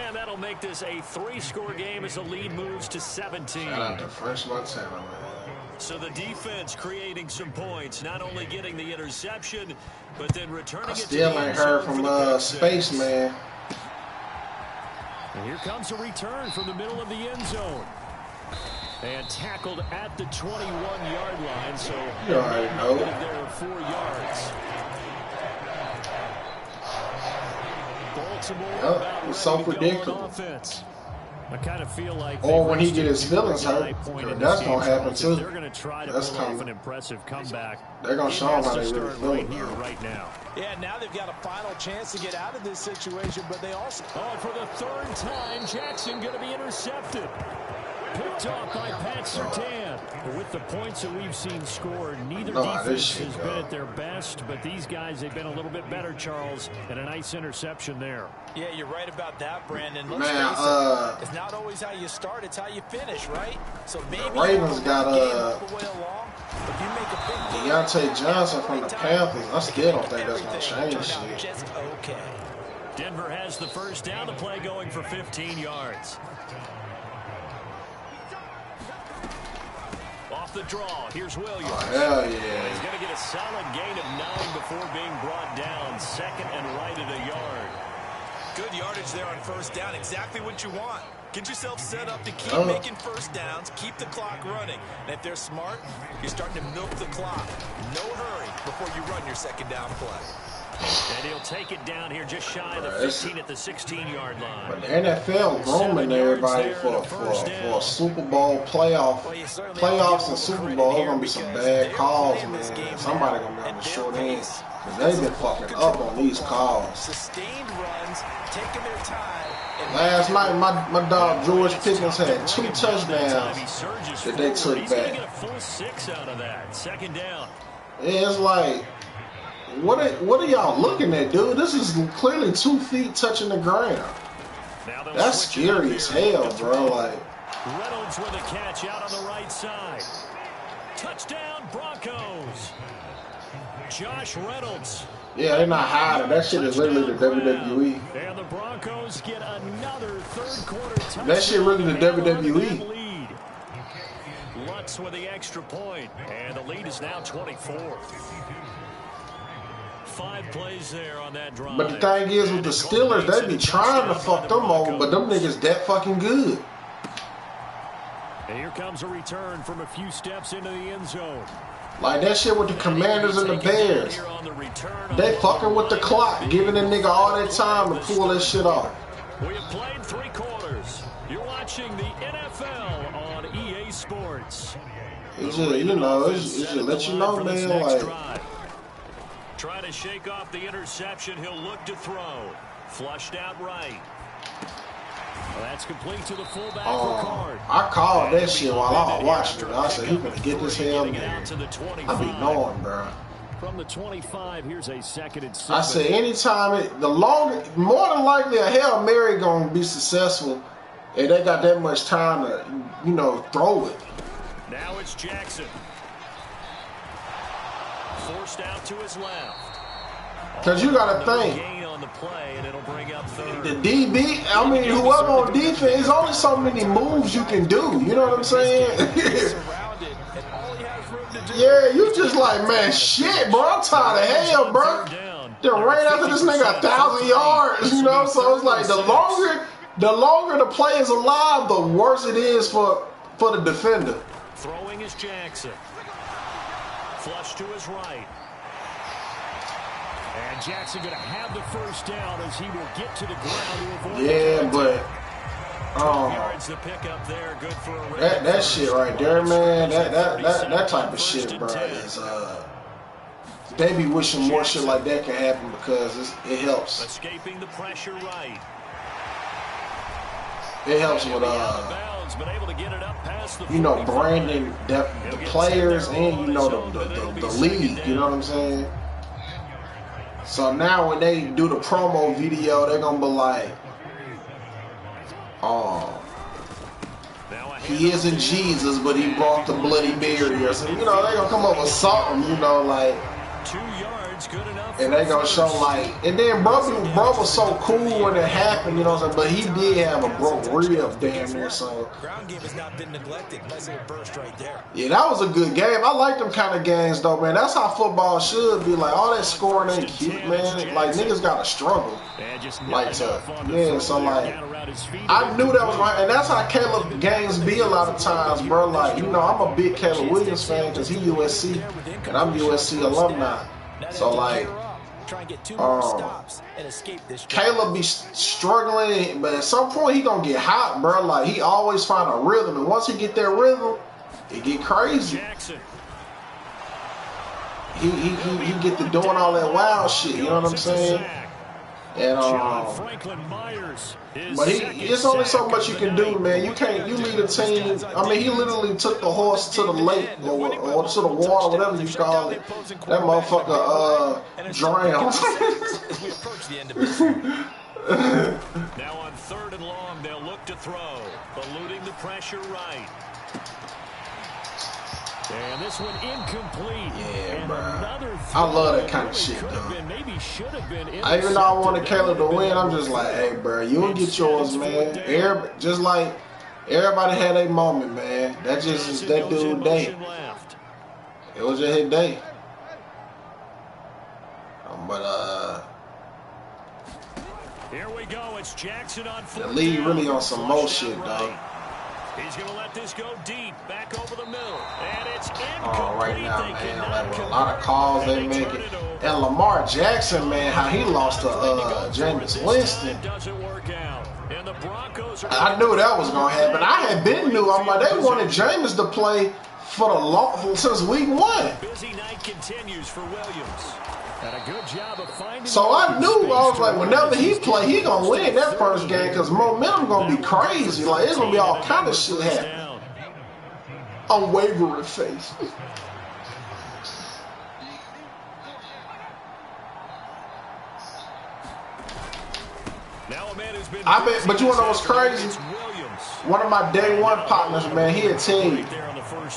And that'll make this a 3-score game as the lead moves to 17. Shout out to French Montana, man. So the defense creating some points, not only getting the interception, but then returning it to the end zone. Still ain't heard from Spaceman. And here comes a return from the middle of the end zone. And tackled at the 21-yard line, so you already know. There are 4 yards. Baltimore it's so predictable. Offense. I kind of feel like or when he get his feelings hurt, that's gonna happen too. They're gonna try to pull off an impressive comeback. They're gonna show him how they really feel here right now. Yeah, now they've got a final chance to get out of this situation, but they also... Oh, for the 3rd time, Jackson going to be intercepted. Picked off by Pat Surtain. With the points that we've seen scored, neither defense has been at their best, but these guys, they've been a little bit better, Charles, and a nice interception there. Yeah, you're right about that, Brandon. Let's face it, it's not always how you start, it's how you finish, right? So maybe the Ravens got Deontay Johnson from the Panthers. I still don't think that's going to change shit. Just okay. Denver has the first down to play, going for 15 yards. Off the draw, here's Williams. Oh, hell yeah. He's going to get a solid gain of 9 before being brought down. 2nd and right at a yard. Good yardage there on first down. Exactly what you want. Get yourself set up to keep making first downs, keep the clock running. And if they're smart, you're starting to milk the clock. No hurry before you run your 2nd down play. And he'll take it down here just shy of the 15 at the 16-yard line. But the NFL grooming everybody for a Super Bowl playoffs and Super Bowl. There's gonna be some bad calls, man. Somebody gonna be on the short end. They've been fucking up on these calls. Sustained runs, taking their time. Last night, my dog George Pickens had 2 touchdowns that they took back. He's gonna get a full 6 out of that. 2nd down. Yeah, it's like, what are y'all looking at, dude? This is clearly 2 feet touching the ground. That's scary as hell, bro. Like, Reynolds with a catch out on the right side. Touchdown, Broncos. Josh Reynolds. Yeah, they're not hiding. That shit is literally the WWE. And the Broncos get another 3rd quarter touchdown. That shit really the WWE. Lutz with the extra point, and the lead is now 24. 5 plays there on that drive. But the thing is, with the Steelers, they be trying to fuck them over, but them niggas that fucking good. And here comes a return from a few steps into the end zone. Like that shit with the Commanders and the Bears. They fucking with the clock, giving a nigga all that time to pull that shit off. We have played 3 quarters. You're watching the NFL on EA Sports. It's just, you know, it's just let you know, man, like. Try to shake off the interception. He'll look to throw. Flushed out right. Well, that's complete to the fullback for Card. I called that shit while I was watching it. I said, he gonna get this hell, man. I be knowing, bro. From the 25, here's a 2nd and 7. I said, anytime more than likely a Hail Mary gonna be successful, and they got that much time to, you know, throw it. Now it's Jackson. Forced out to his left. Because you got to think, On the play, and it'll bring up 3rd. the DB, I mean, whoever on defense, there's only so many moves you can do. You know what I'm saying? Yeah, you just like, man, shit, bro. I'm tired of hell, bro. They ran after this nigga 1,000 yards, you know? So it's like, the longer the play is alive, the worse it is for the defender. Throwing is Jackson. Flush to his right. And Jackson going to have the first down as he will get to the ground to avoid. Yeah, but yards to pick up there, good for a that shit right there, man. That type of shit, bro. Is they be wishing more shit like that can happen because it helps. Escaping the pressure right. It helps with you know, branding the players and you know the league. You know what I'm saying? So now when they do the promo video, they're gonna be like, He isn't Jesus, but he brought the bloody barrier. So, you know, they gonna come up with something, you know, like, 2 yards, good enough. and they gonna show like, and then bro was so cool when it happened, you know what I'm saying? But he did have a broke rib damn near, so. Ground game has not been neglected. Nice little burst right there. Yeah, that was a good game. I like them kind of games though, man. That's how football should be. Like all that scoring ain't cute, man. Like niggas gotta struggle. Like yeah, so like I knew that was right, and that's how Caleb games be a lot of times, bro. Like you know, I'm a big Caleb Williams fan because he USC and I'm USC alumni. So like, Caleb be struggling, but at some point he gonna get hot, bro. Like he always find a rhythm, and once he get that rhythm, it get crazy. He get to doing all that wild shit. You know what I'm saying? And but it's only so much you can do, man. You can't. You lead a team. I mean, he literally took the horse to the lake or to the water, whatever you call it. That motherfucker drowned. Now on 3rd and long, they'll look to throw, eluding the pressure right. And this one incomplete. Yeah, bro. I love that kind of shit, though. Even though I wanted Caleb to win, I'm just like, hey, bro, you'll get yours, man. Just like everybody had a moment, man. That just is that dude's day. It was just his day. But here we go. It's Jackson on the league really on some more shit, dog. He's going to let this go deep, back over the middle. And it's incomplete. Oh, right now, man, with a lot of calls they making. And Lamar Jackson, man, how he lost to James Winston. I knew that was going to happen. I had been knew. I'm like, they wanted James to play for since week 1. Busy night continues for Williams. And a good job of finding. So I knew, I was like, whenever he play, he gonna win that first game because momentum gonna be crazy. Like it's gonna be all kind of shit happening. Unwavering faith. I bet, but you wanna know what's crazy? One of my day one partners, man, he'll tell you.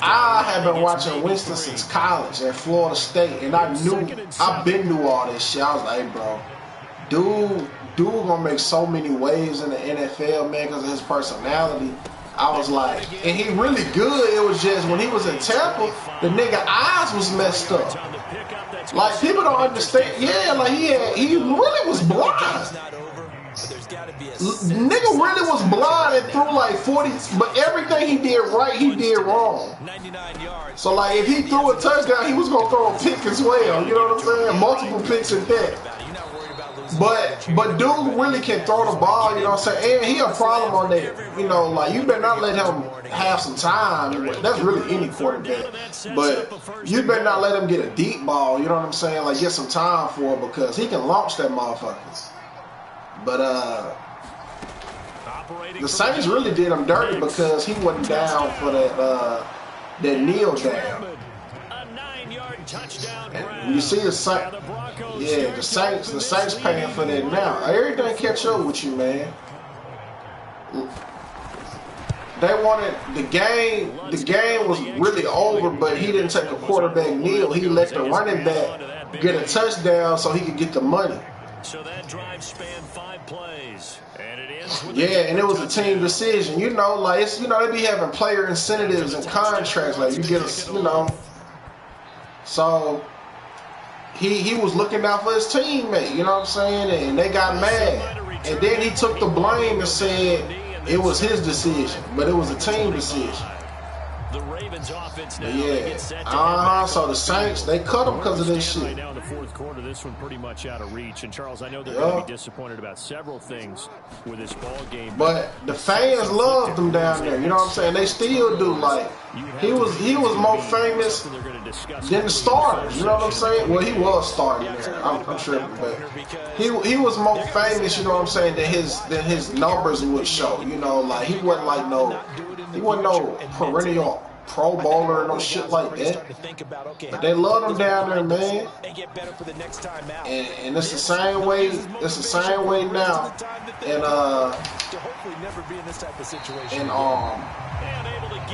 I have been watching Winston since college at Florida State, and I've been through all this shit. I was like, hey, bro, dude gonna make so many waves in the NFL, man, because of his personality. I was like, and he really good. It was just when he was in Tampa, the nigga eyes was messed up. Like people don't understand. Yeah, like he really was blind. Nigga really was blind and threw like 40, but everything he did right, he did wrong. So like if he threw a touchdown, he was gonna throw a pick as well. You know what I'm saying? Multiple picks and that. But dude really can throw the ball. You know what I'm saying? And he a problem on that. You know, like you better not let him have some time. That's really any quarterback. But you better not let him get a deep ball. You know what I'm saying? Like get some time for it because he can launch that motherfucker. But the Saints really did him dirty because he wasn't down for that kneel down. And you see the Saints, yeah, the Saints paying for that now. Everything catch up with you, man. They wanted the game. The game was really over, but he didn't take a quarterback kneel. He let the running back get a touchdown so he could get the money. So that drive spanned 5 plays, and it ends with and it was a team decision. You know, like it's they be having player incentives and contracts. Like you get a So he was looking out for his teammate. You know what I'm saying? And they got mad, and then he took the blame and said it was his decision, but it was a team decision. The Ravens offense now. Yeah. So the Saints, they cut them because of this shit. Right now in the fourth quarter, this one pretty much out of reach. And Charles, I know they're going to be disappointed about several things with this ball game. But the fans loved them down there. You know what I'm saying? They still do. Like he was more famous than the starters. You know what I'm saying? Well, he was starting there. I'm sure, but he was more famous. You know what I'm saying? Than his numbers would show. You know, like he wasn't no perennial Pro Bowler and no shit like that. But they love him down there, man. And it's the same way. It's the same way now. And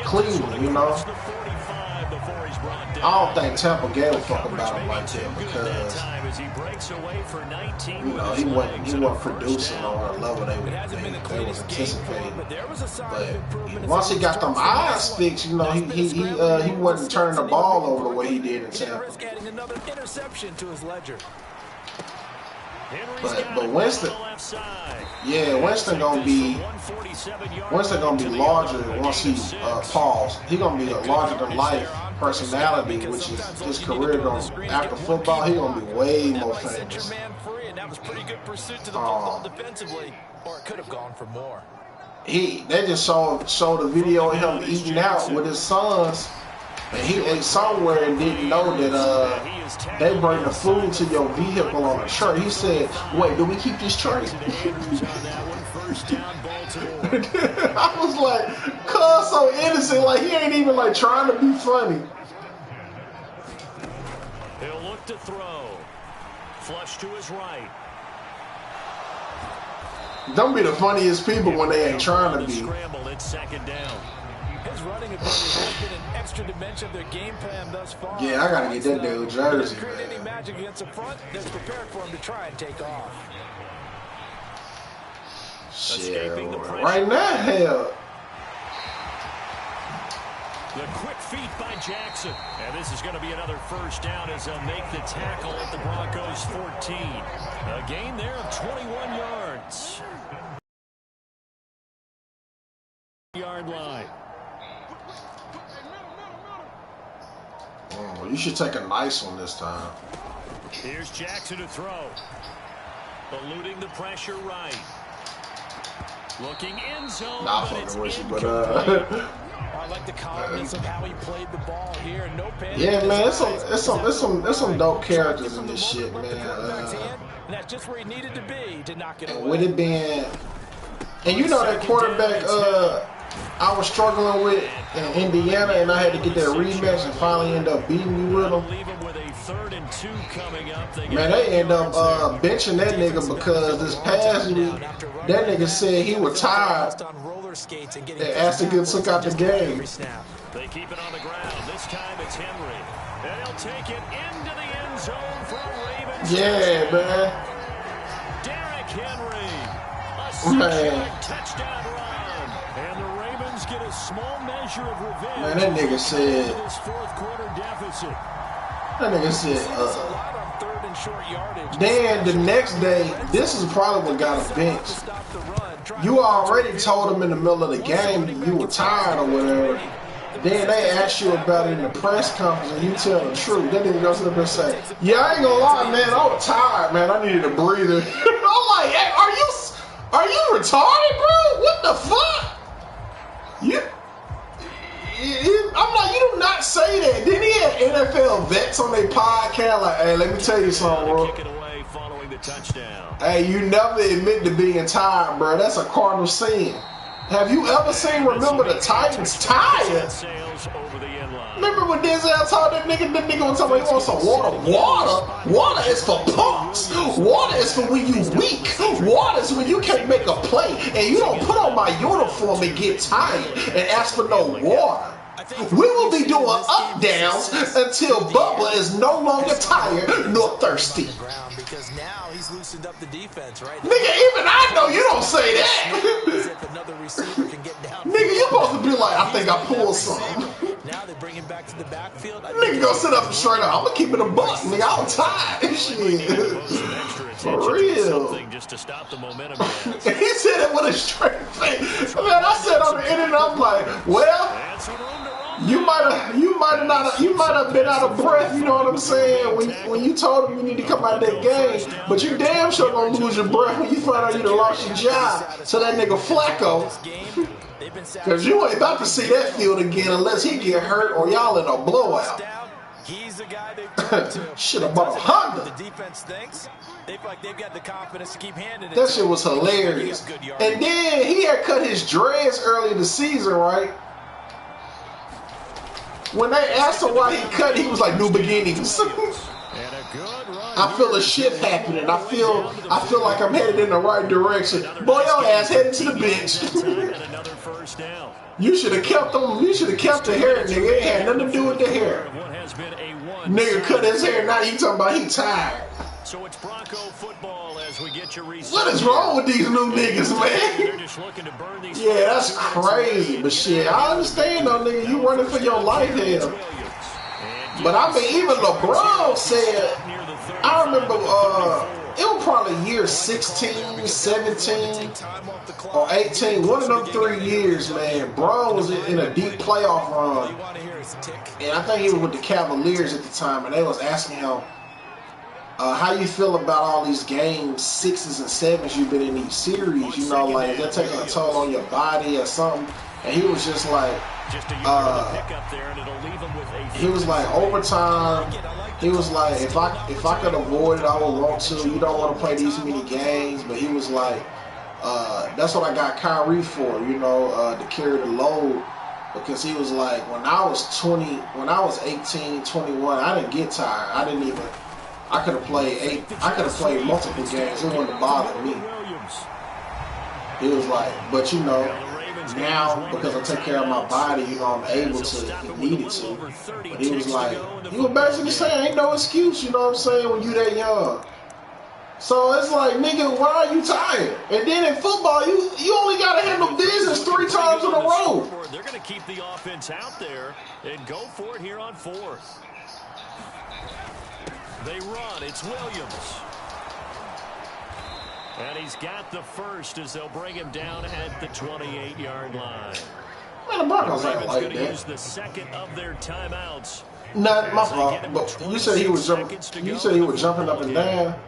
Cleveland, you know. I don't think Tampa gave a fuck about him like that because you know he wasn't producing on the level they was anticipating. But once he got them eyes fixed, you know he wasn't turning the ball over the way he did in Tampa. But Winston, yeah, Winston gonna be larger once he paused. He gonna be a larger than life personality, which is his career going after football. He gonna be way more famous. They just showed a video of him eating out with his sons. And he ate somewhere and didn't know that they bring the food to your vehicle on a tray. He said, "Wait, do we keep this tray?" I was like, "Cuz so innocent, like he ain't even like trying to be funny." He'll look to throw. Flush to his right. Don't be the funniest people when they ain't trying to be. Second down. His running ability has been an extra dimension of their game plan thus far. Yeah, I gotta get that dude jersey. Create any magic against the front that's prepared for him to try and take off. Shit, right now, hell. The quick feet by Jackson. And this is going to be another first down as they'll make the tackle at the Broncos 14. A gain there of 21 yards. Yard line. Oh, you should take a nice one this time. Here's Jackson to throw. Eluding the pressure right. Looking end zone. Nah, fucking with you, but I like the confidence of how he played the ball here. No panic. Yeah, man, it's some dope characters in this shit, man. And that's just where he needed to be to knock it away. With it being, and you know that quarterback I was struggling with in Indiana, and I had to get that rematch and finally end up beating you with him. Man, they end up benching that nigga because this past week, that nigga said he was tired and asked to get took out the game. They keep it on the ground. This time it's Henry. And he'll take it into the end zone for a Ravens. Yeah, man. Derrick Henry. A 6-yard touchdown run. And the Ravens get a small measure of revenge. Man, that nigga said. This fourth quarter deficit. That nigga said, then the next day, this is probably what got him benched. You already told him in the middle of the game you were tired or whatever. Then they ask you about it in the press conference and you tell the truth. That nigga goes up and say, "Yeah, I ain't gonna lie, man, I was tired, man. I needed a breather." I'm like, "Hey, are you retarded, bro? What the fuck?" I'm like, you do not say that. Then he had NFL vets on their podcast like, "Hey, let me tell you something, bro. Hey, you never admit to being tired, bro. That's a cardinal sin. Have you ever seen Remember the Titans tired? Remember when Denzel told that nigga was talking about he wants some water? Water is for punks. Water is for when you weak. Water is when you can't make a play. And you don't put on my uniform and get tired and ask for no water. We will be doing up-downs until Bubba is no longer tired nor thirsty." Because now he's loosened up the defense, right? Nigga, even I know you don't say that. Nigga, you supposed to be like, "I think I pulled something." Now they bring him back to the backfield. Nigga, go sit up and straight up. I'm gonna keep it a buck, nigga. I'm tired. Shit. For real. Just to stop the momentum. He said it with a straight face. Man, I said on the internet, I'm like, well, you might have been out of breath, you know what I'm saying, when you told him you need to come out of that game, but you damn sure gonna lose your breath when you find out you done lost your job to that nigga Flacco. Cause you ain't about to see that field again unless he get hurt or y'all in a blowout. He's the guy they turn to. Shit about a Honda. The defense thinks they feel like they've got the confidence to keep handing it. That shit was hilarious. And then he had cut his dreads early in the season, right? When they asked him why he cut, he was like, "New beginnings." I feel a shift happening. I feel like I'm headed in the right direction. Boy, your ass headed to the bench. You should have kept them. You should have kept the hair, nigga. It had nothing to do with the hair. Nigga cut his hair. Now you talking about he tired. So it's Bronco football as we get your reset. What is wrong with these new niggas, man? Yeah, that's crazy. But shit, I understand though, nigga. You running for your life here. But I mean, even LeBron said, I remember it was probably year 16, 17, or 18. One of them 3 years, man. Bron was in a deep playoff run. And I think he was with the Cavaliers at the time, and they was asking him, how you feel about all these games, 6s and 7s you've been in these series, you know, like they're taking a toll on your body or something. And he was just like, he was like, overtime, he was like, if I could avoid it, I would want to. You don't want to play these many games. But he was like, that's what I got Kyrie for, you know, to carry the load. Because he was like, when I was 18, 21, I didn't get tired. I could have played multiple games. It wouldn't have bothered me. He was like, but you know, now because I take care of my body, you know, I'm able to if needed to. But he was like, he was basically saying, ain't no excuse, you know what I'm saying, when you that young. So it's like, nigga, why are you tired? And then in football, you only got to handle business 3 times in a row. They're going to keep the offense out there and go for it here on 4th. They run. It's Williams. And he's got the first as they'll bring him down at the 28-yard line. Man, the Broncos ain't like that. that. Use the second of their timeouts. Not my fault. But you said he was jumping. You said he was jumping up and down.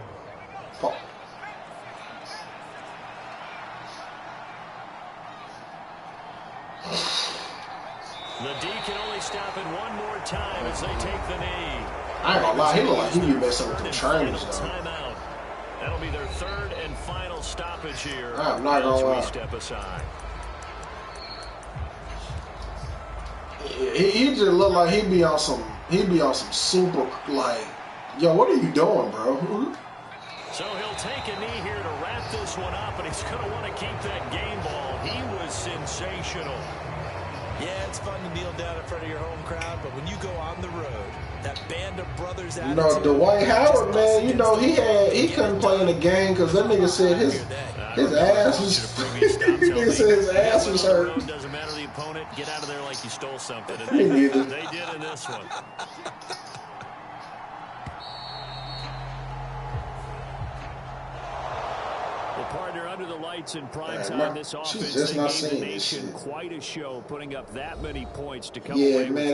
The D can only stop it one more time as they take the knee. I ain't gonna lie, he look like he be messing with the trainers though. Timeout. That'll be their 3rd and final stoppage here. I'm not gonna lie. Step aside. He just look like he be on some super like, yo, what are you doing, bro? So he'll take a knee here to wrap this one up, and he's gonna want to keep that game ball. He was sensational. Yeah, it's fun to kneel down in front of your home crowd, but when you go on the road, that band of brothers attitude. You know, Dwight Howard, man, you know, he couldn't play in the game because that nigga said his ass was nigga said his ass was hurt. Doesn't matter the opponent, get out of there like you stole something. And they did in this one. Partner under the lights in prime time. This offense, just not they gave the nation quite a show, putting up that many points to come away with.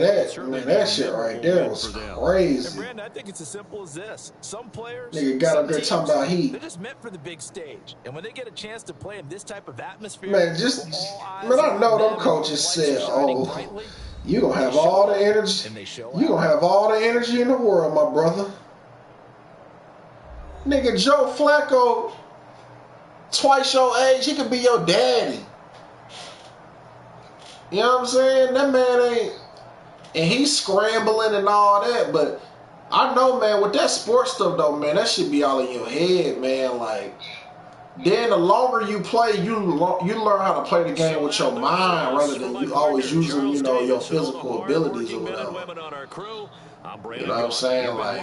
That shit right there was crazy. And Brandon, I think it's as simple as this. Some players, nigga got up there talking about heat. They're just meant for the big stage, and when they get a chance to play in this type of atmosphere, I know them coaches said, "Oh, you gonna have all the energy. You gonna have all the energy in the world, my brother." Nigga, Joe Flacco. Twice your age, he could be your daddy. You know what I'm saying? That man ain't, and he's scrambling and all that. But I know, man, with that sports stuff though, man, that should be all in your head, man. Like, then the longer you play, you learn how to play the game with your mind rather than you always using, you know, your physical abilities or whatever. You know what I'm saying? Like,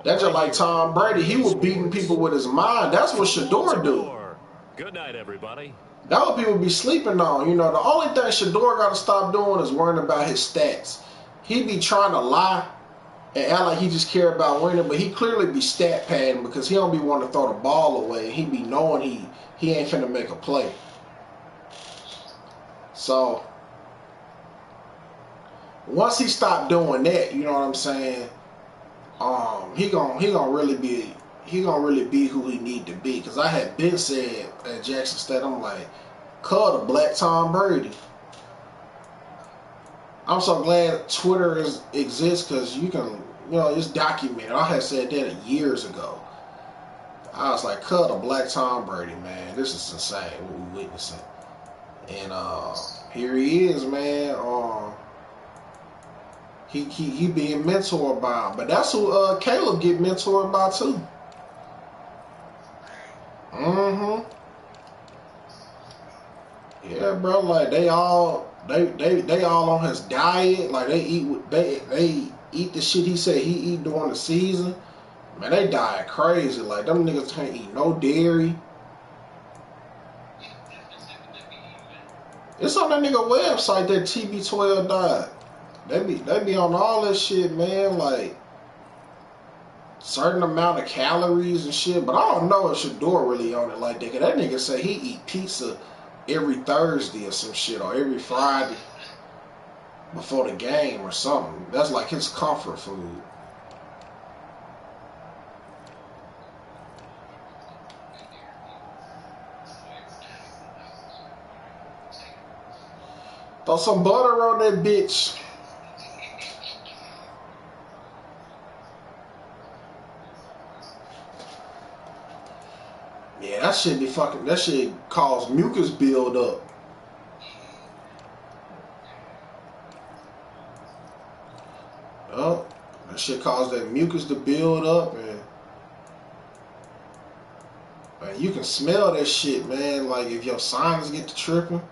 that's just like Tom Brady. He was beating people with his mind. That's what Shador do. Good night, everybody. That's what people be sleeping on. You know, the only thing Shador got to stop doing is worrying about his stats. He be trying to lie and act like he just care about winning, but he clearly be stat padding because he don't be wanting to throw the ball away. He be knowing he ain't finna make a play. So once he stopped doing that, you know what I'm saying? He gonna really be who he need to be. Cause I had been said at Jackson State, I'm like, cut a black Tom Brady. I'm so glad Twitter exists because you can, you know, it's documented. I had said that years ago. I was like, cut a black Tom Brady, man. This is insane what we witnessing. And here he is, man. he being mentored by him. But that's who Caleb get mentored by too. Mm-hmm. Yeah, bro. Like they all on his diet. Like they eat the shit he said he eat during the season. Man, they diet crazy. Like them niggas can't eat no dairy. It's on that nigga website that TB12 died. They be on all that shit, man. Like certain amount of calories and shit. But I don't know if Shador really on it like that. 'Cause that nigga say he eat pizza every Thursday or some shit, or every Friday before the game or something. That's like his comfort food. Throw some butter on that bitch. Yeah, that shit be fucking. That shit cause mucus build up. Oh, that shit cause that mucus to build up, and man, you can smell that shit, man. Like if your sinus get to tripping.